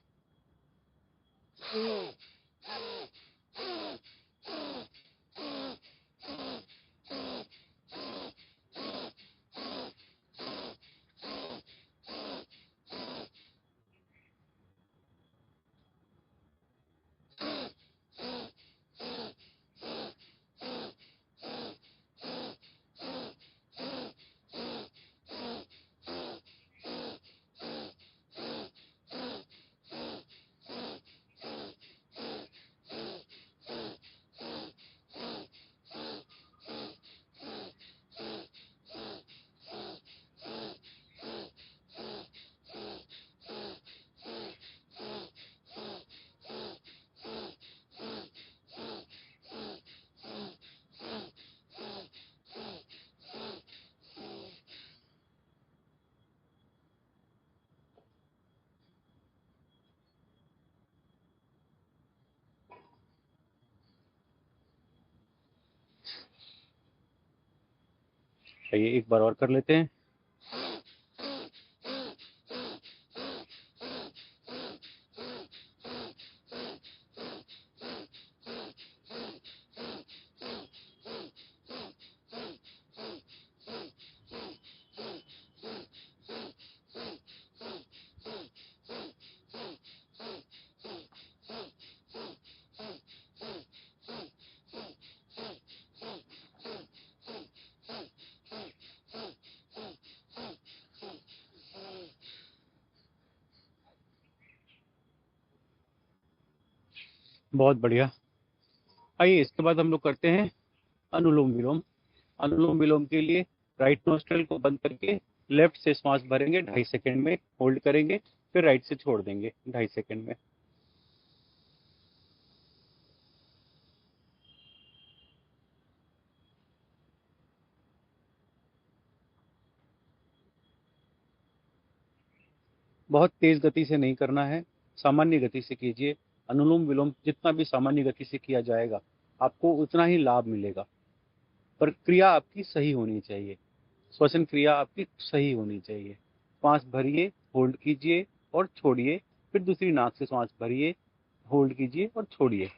आइए एक बार और कर लेते हैं। बहुत बढ़िया। आइए इसके बाद हम लोग करते हैं अनुलोम विलोम। अनुलोम विलोम के लिए राइट नोस्ट्रल को बंद करके लेफ्ट से श्वास भरेंगे 2.5 सेकंड में, होल्ड करेंगे, फिर राइट से छोड़ देंगे 2.5 सेकंड में। बहुत तेज गति से नहीं करना है, सामान्य गति से कीजिए। अनुलोम विलोम जितना भी सामान्य गति से किया जाएगा आपको उतना ही लाभ मिलेगा, पर क्रिया आपकी सही होनी चाहिए। श्वसन क्रिया आपकी सही होनी चाहिए। श्वास भरिए, होल्ड कीजिए और छोड़िए, फिर दूसरी नाक से श्वास भरिए, होल्ड कीजिए और छोड़िए।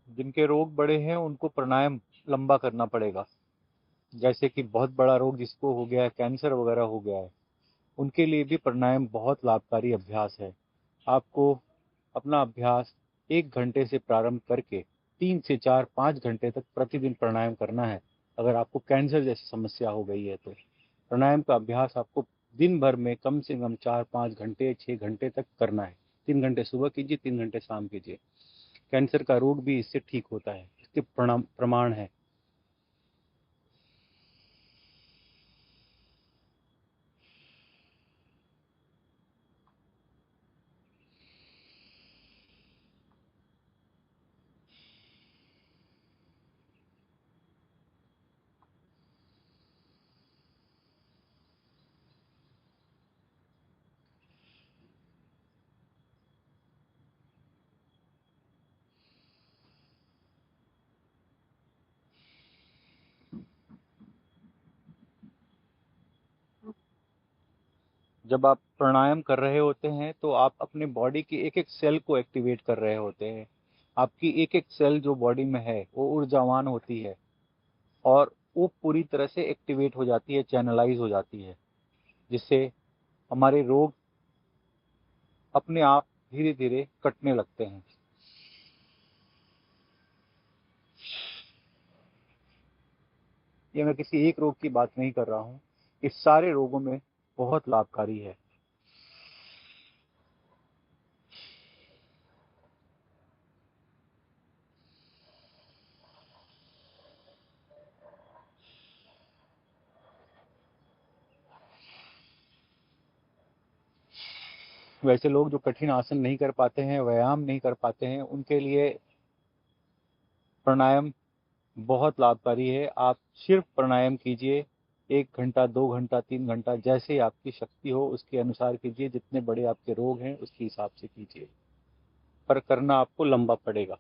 जिनके रोग बड़े हैं उनको प्राणायाम लंबा करना पड़ेगा। जैसे कि बहुत बड़ा रोग जिसको हो गया है, कैंसर वगैरह हो गया है, उनके लिए भी प्राणायाम बहुत लाभकारी अभ्यास है। आपको अपना अभ्यास 1 घंटे से प्रारंभ करके 3 से 4 5 घंटे तक प्रतिदिन प्राणायाम करना है। अगर आपको कैंसर जैसी समस्या हो गई है तो प्राणायाम का अभ्यास आपको दिन भर में कम से कम 4 5 घंटे 6 घंटे तक करना है। 3 घंटे सुबह कीजिए, 3 घंटे शाम कीजिए। कैंसर का रोग भी इससे ठीक होता है, इसके प्रमाण है। जब आप प्राणायाम कर रहे होते हैं तो आप अपने बॉडी की एक एक सेल को एक्टिवेट कर रहे होते हैं। आपकी एक एक सेल जो बॉडी में है वो ऊर्जावान होती है और वो पूरी तरह से एक्टिवेट हो जाती है, चैनलाइज हो जाती है, जिससे हमारे रोग अपने आप धीरे धीरे कटने लगते हैं। ये मैं किसी एक रोग की बात नहीं कर रहा हूँ, इस सारे रोगों में बहुत लाभकारी है। वैसे लोग जो कठिन आसन नहीं कर पाते हैं, व्यायाम नहीं कर पाते हैं, उनके लिए प्राणायाम बहुत लाभकारी है। आप सिर्फ प्राणायाम कीजिए, 1 घंटा, 2 घंटा, 3 घंटा, जैसे आपकी शक्ति हो उसके अनुसार कीजिए। जितने बड़े आपके रोग हैं उसके हिसाब से कीजिए, पर करना आपको लंबा पड़ेगा।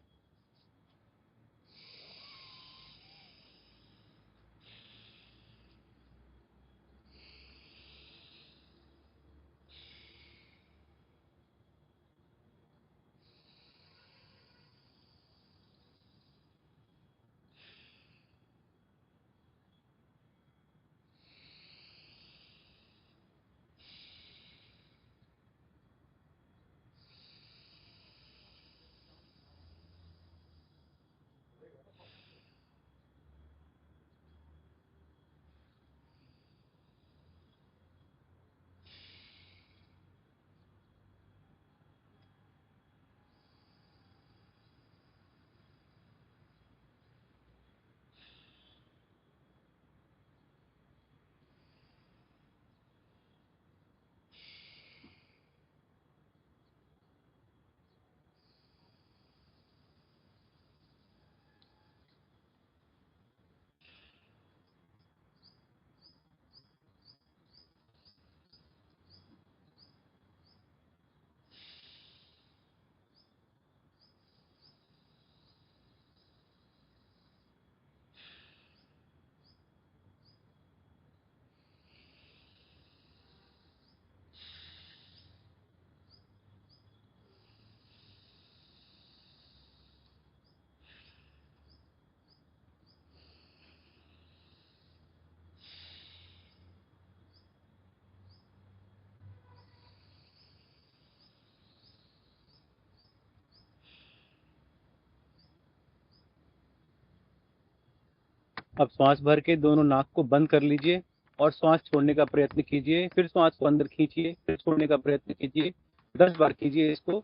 अब श्वास भर के दोनों नाक को बंद कर लीजिए और श्वास छोड़ने का प्रयत्न कीजिए। फिर श्वास को अंदर खींचिए, फिर छोड़ने का प्रयत्न कीजिए। 10 बार कीजिए इसको।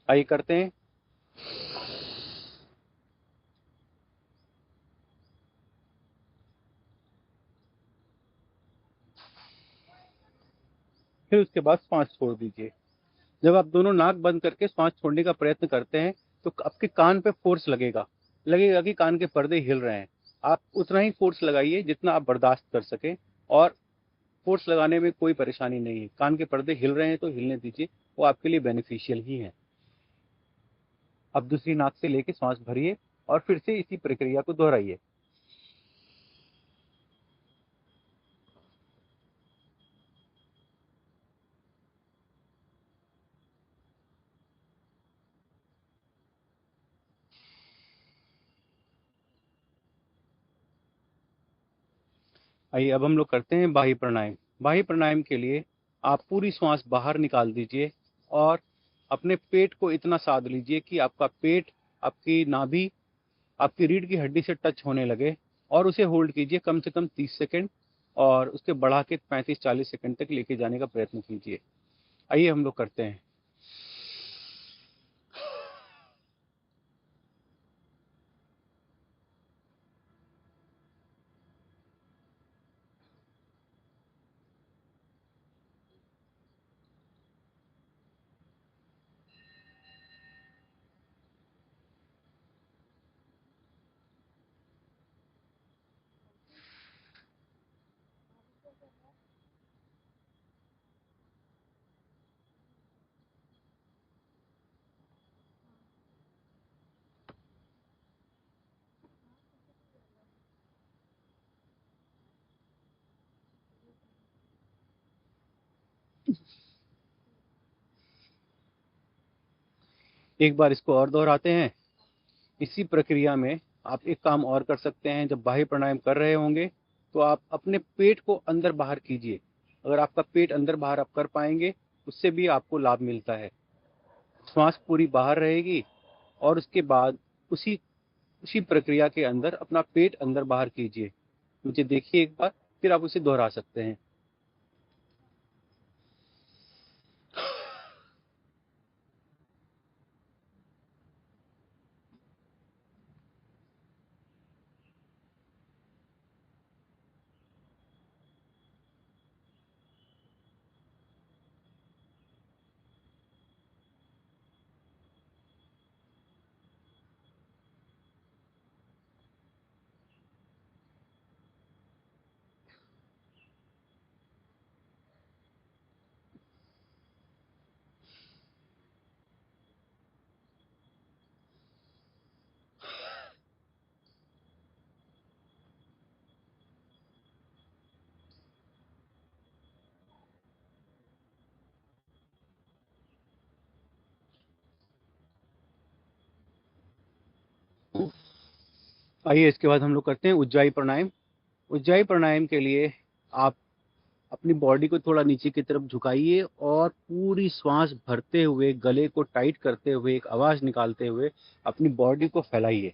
आइए करते हैं। फिर उसके बाद श्वास छोड़ दीजिए। जब आप दोनों नाक बंद करके श्वास छोड़ने का प्रयत्न करते हैं तो आपके कान पे फोर्स लगेगा। लगेगा कि कान के पर्दे हिल रहे हैं। आप उतना ही फोर्स लगाइए जितना आप बर्दाश्त कर सकें। और फोर्स लगाने में कोई परेशानी नहीं है। कान के पर्दे हिल रहे हैं तो हिलने दीजिए, वो आपके लिए बेनिफिशियल ही है। अब दूसरी नाक से लेके सांस भरिए और फिर से इसी प्रक्रिया को दोहराइए। आइए अब हम लोग करते हैं बाह्य प्राणायाम। बाह्य प्राणायाम के लिए आप पूरी सांस बाहर निकाल दीजिए और अपने पेट को इतना साध लीजिए कि आपका पेट, आपकी नाभि, आपकी रीढ़ की हड्डी से टच होने लगे। और उसे होल्ड कीजिए कम से कम 30 सेकंड, और उसके बढ़ा के 35-40 सेकंड तक लेके जाने का प्रयत्न कीजिए। आइए हम लोग करते हैं। एक बार इसको और दोहराते हैं। इसी प्रक्रिया में आप एक काम और कर सकते हैं। जब बाह्य प्राणायाम कर रहे होंगे तो आप अपने पेट को अंदर बाहर कीजिए। अगर आपका पेट अंदर बाहर आप कर पाएंगे, उससे भी आपको लाभ मिलता है। श्वास पूरी बाहर रहेगी और उसके बाद उसी उसी प्रक्रिया के अंदर अपना पेट अंदर बाहर कीजिए। मुझे देखिए एक बार, फिर आप उसे दोहरा सकते हैं। आइए इसके बाद हम लोग करते हैं उज्जाई प्राणायाम। उज्जाई प्राणायाम के लिए आप अपनी बॉडी को थोड़ा नीचे की तरफ झुकाइए और पूरी श्वास भरते हुए, गले को टाइट करते हुए, एक आवाज निकालते हुए अपनी बॉडी को फैलाइए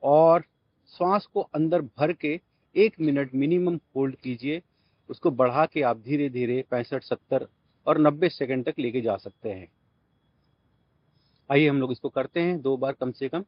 और श्वास को अंदर भर के 1 मिनट मिनिमम होल्ड कीजिए। उसको बढ़ा के आप धीरे धीरे 65, 70 और 90 सेकंड तक लेके जा सकते हैं। आइए हम लोग इसको करते हैं 2 बार कम से कम।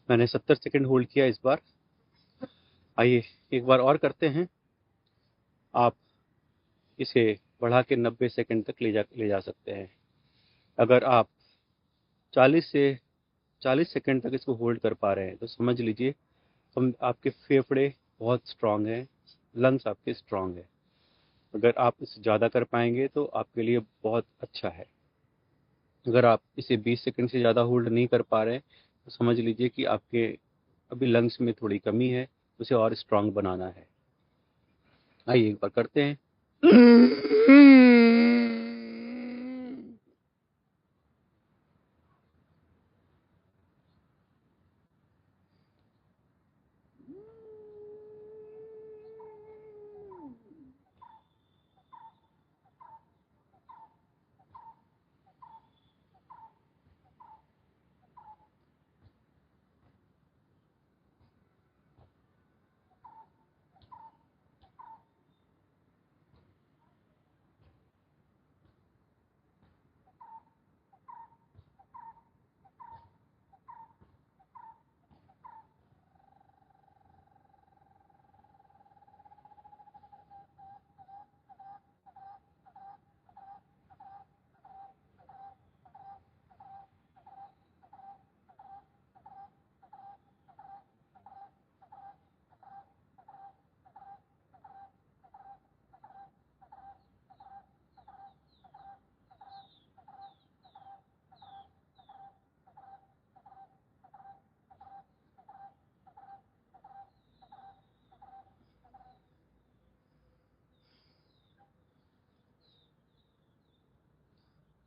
मैंने 70 सेकंड होल्ड किया इस बार। आइए एक बार और करते हैं। आप इसे बढ़ा के 90 सेकंड तक ले जा सकते हैं। अगर आप 40 से 40 सेकंड तक इसको होल्ड कर पा रहे हैं तो समझ लीजिए हम आपके फेफड़े बहुत स्ट्रांग हैं, लंग्स आपके स्ट्रांग हैं। अगर आप इसे ज़्यादा कर पाएंगे तो आपके लिए बहुत अच्छा है। अगर आप इसे 20 सेकंड से ज़्यादा होल्ड नहीं कर पा रहे हैं तो समझ लीजिए कि आपके अभी लंग्स में थोड़ी कमी है, उसे और स्ट्रांग बनाना है। आइए एक बार करते हैं।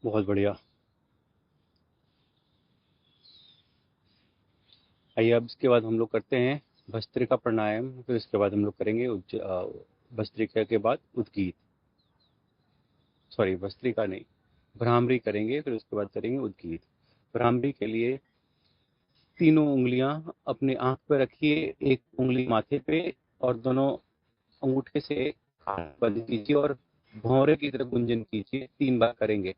बहुत बढ़िया। आइए अब इसके बाद हम लोग करते हैं भस्त्रिका प्राणायाम। फिर इसके बाद हम लोग करेंगे भस्त्रिका के बाद उद्गीत। सॉरी, भस्त्रिका नहीं, भ्रामरी करेंगे, फिर उसके बाद करेंगे उद्गीत। भ्रामरी के लिए तीनों उंगलियां अपने आंख पे रखिए, एक उंगली माथे पे और दोनों अंगूठे से हाथ बंद कीजिए और भौरे की तरह गुंजन कीजिए। 3 बार करेंगे।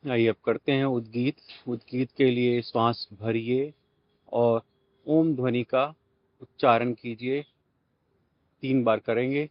आइए अब करते हैं उद्गीत। उद्गीत के लिए श्वास भरिए और ओम ध्वनि का उच्चारण कीजिए। 3 बार करेंगे।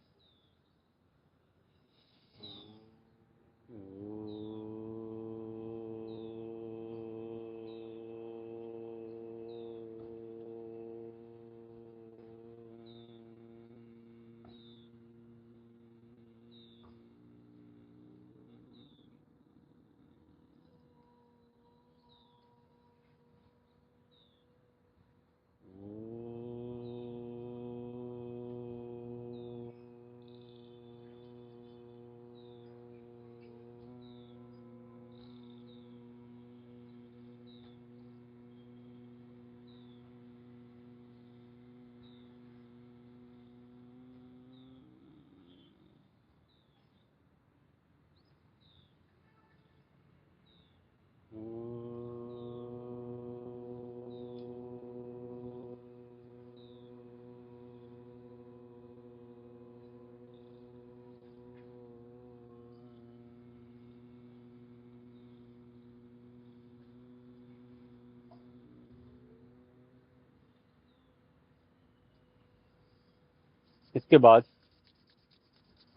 इसके बाद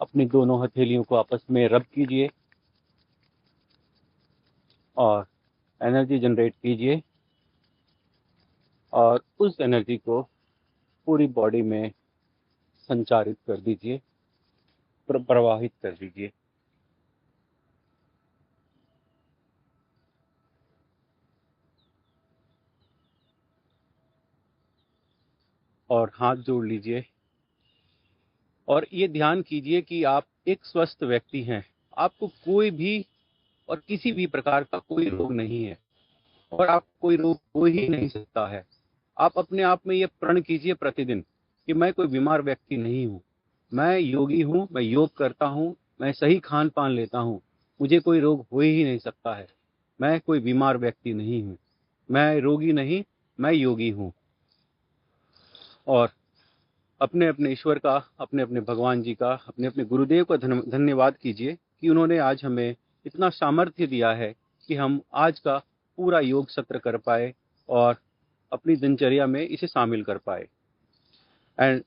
अपनी दोनों हथेलियों को आपस में रब कीजिए और एनर्जी जनरेट कीजिए और उस एनर्जी को पूरी बॉडी में संचारित कर दीजिए, प्रवाहित कर दीजिए। और हाथ जोड़ लीजिए और ये ध्यान कीजिए कि आप एक स्वस्थ व्यक्ति हैं। आपको कोई भी और किसी भी प्रकार का कोई रोग नहीं है और आप कोई रोग हो ही नहीं सकता है। आप अपने आप में ये प्रण कीजिए प्रतिदिन कि मैं कोई बीमार व्यक्ति नहीं हूँ, मैं योगी हूँ, मैं योग करता हूँ, मैं सही खान पान लेता हूँ, मुझे कोई रोग हो ही नहीं सकता है। मैं कोई बीमार व्यक्ति नहीं हूँ, मैं रोगी नहीं, मैं योगी हूँ। और अपने अपने ईश्वर का, अपने अपने भगवान जी का, अपने अपने गुरुदेव का धन्यवाद कीजिए कि उन्होंने आज हमें इतना सामर्थ्य दिया है कि हम आज का पूरा योग सत्र कर पाए और अपनी दिनचर्या में इसे शामिल कर पाए।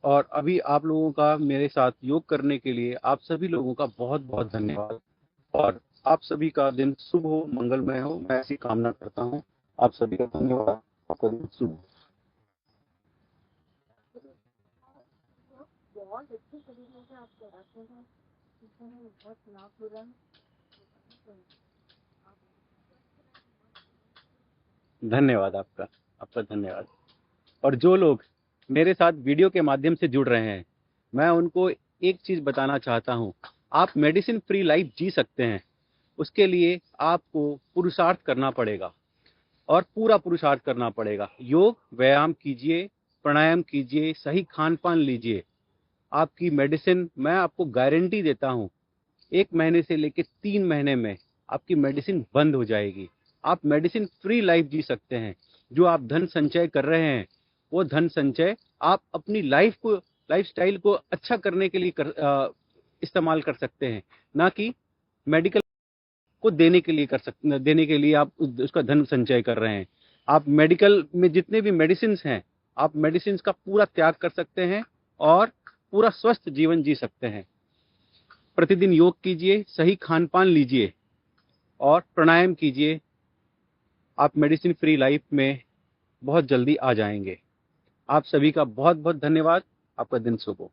और अभी आप लोगों का मेरे साथ योग करने के लिए आप सभी लोगों का बहुत बहुत धन्यवाद और आप सभी का दिन शुभ हो, मंगलमय हो, मैं ऐसी कामना करता हूँ। आप सभी का धन्यवाद। आपका दिन शुभ हो। बहुत अच्छे तरीके से आप कराते हैं, इसमें बहुत लाभ हो रहा है। धन्यवाद आपका, आपका धन्यवाद। और जो लोग मेरे साथ वीडियो के माध्यम से जुड़ रहे हैं, मैं उनको एक चीज़ बताना चाहता हूँ। आप मेडिसिन फ्री लाइफ जी सकते हैं। उसके लिए आपको पुरुषार्थ करना पड़ेगा और पूरा पुरुषार्थ करना पड़ेगा। योग व्यायाम कीजिए, प्राणायाम कीजिए, सही खान पान लीजिए। आपकी मेडिसिन, मैं आपको गारंटी देता हूँ, 1 महीने से लेकर 3 महीने में आपकी मेडिसिन बंद हो जाएगी। आप मेडिसिन फ्री लाइफ जी सकते हैं। जो आप धन संचय कर रहे हैं, वो धन संचय आप अपनी लाइफस्टाइल को अच्छा करने के लिए इस्तेमाल कर सकते हैं, ना कि मेडिकल को देने के लिए आप उसका धन संचय कर रहे हैं। आप मेडिकल में जितने भी मेडिसिन हैं, आप मेडिसिन का पूरा त्याग कर सकते हैं और पूरा स्वस्थ जीवन जी सकते हैं। प्रतिदिन योग कीजिए, सही खान पान लीजिए और प्राणायाम कीजिए। आप मेडिसिन फ्री लाइफ में बहुत जल्दी आ जाएंगे। आप सभी का बहुत बहुत धन्यवाद। आपका दिन शुभ हो।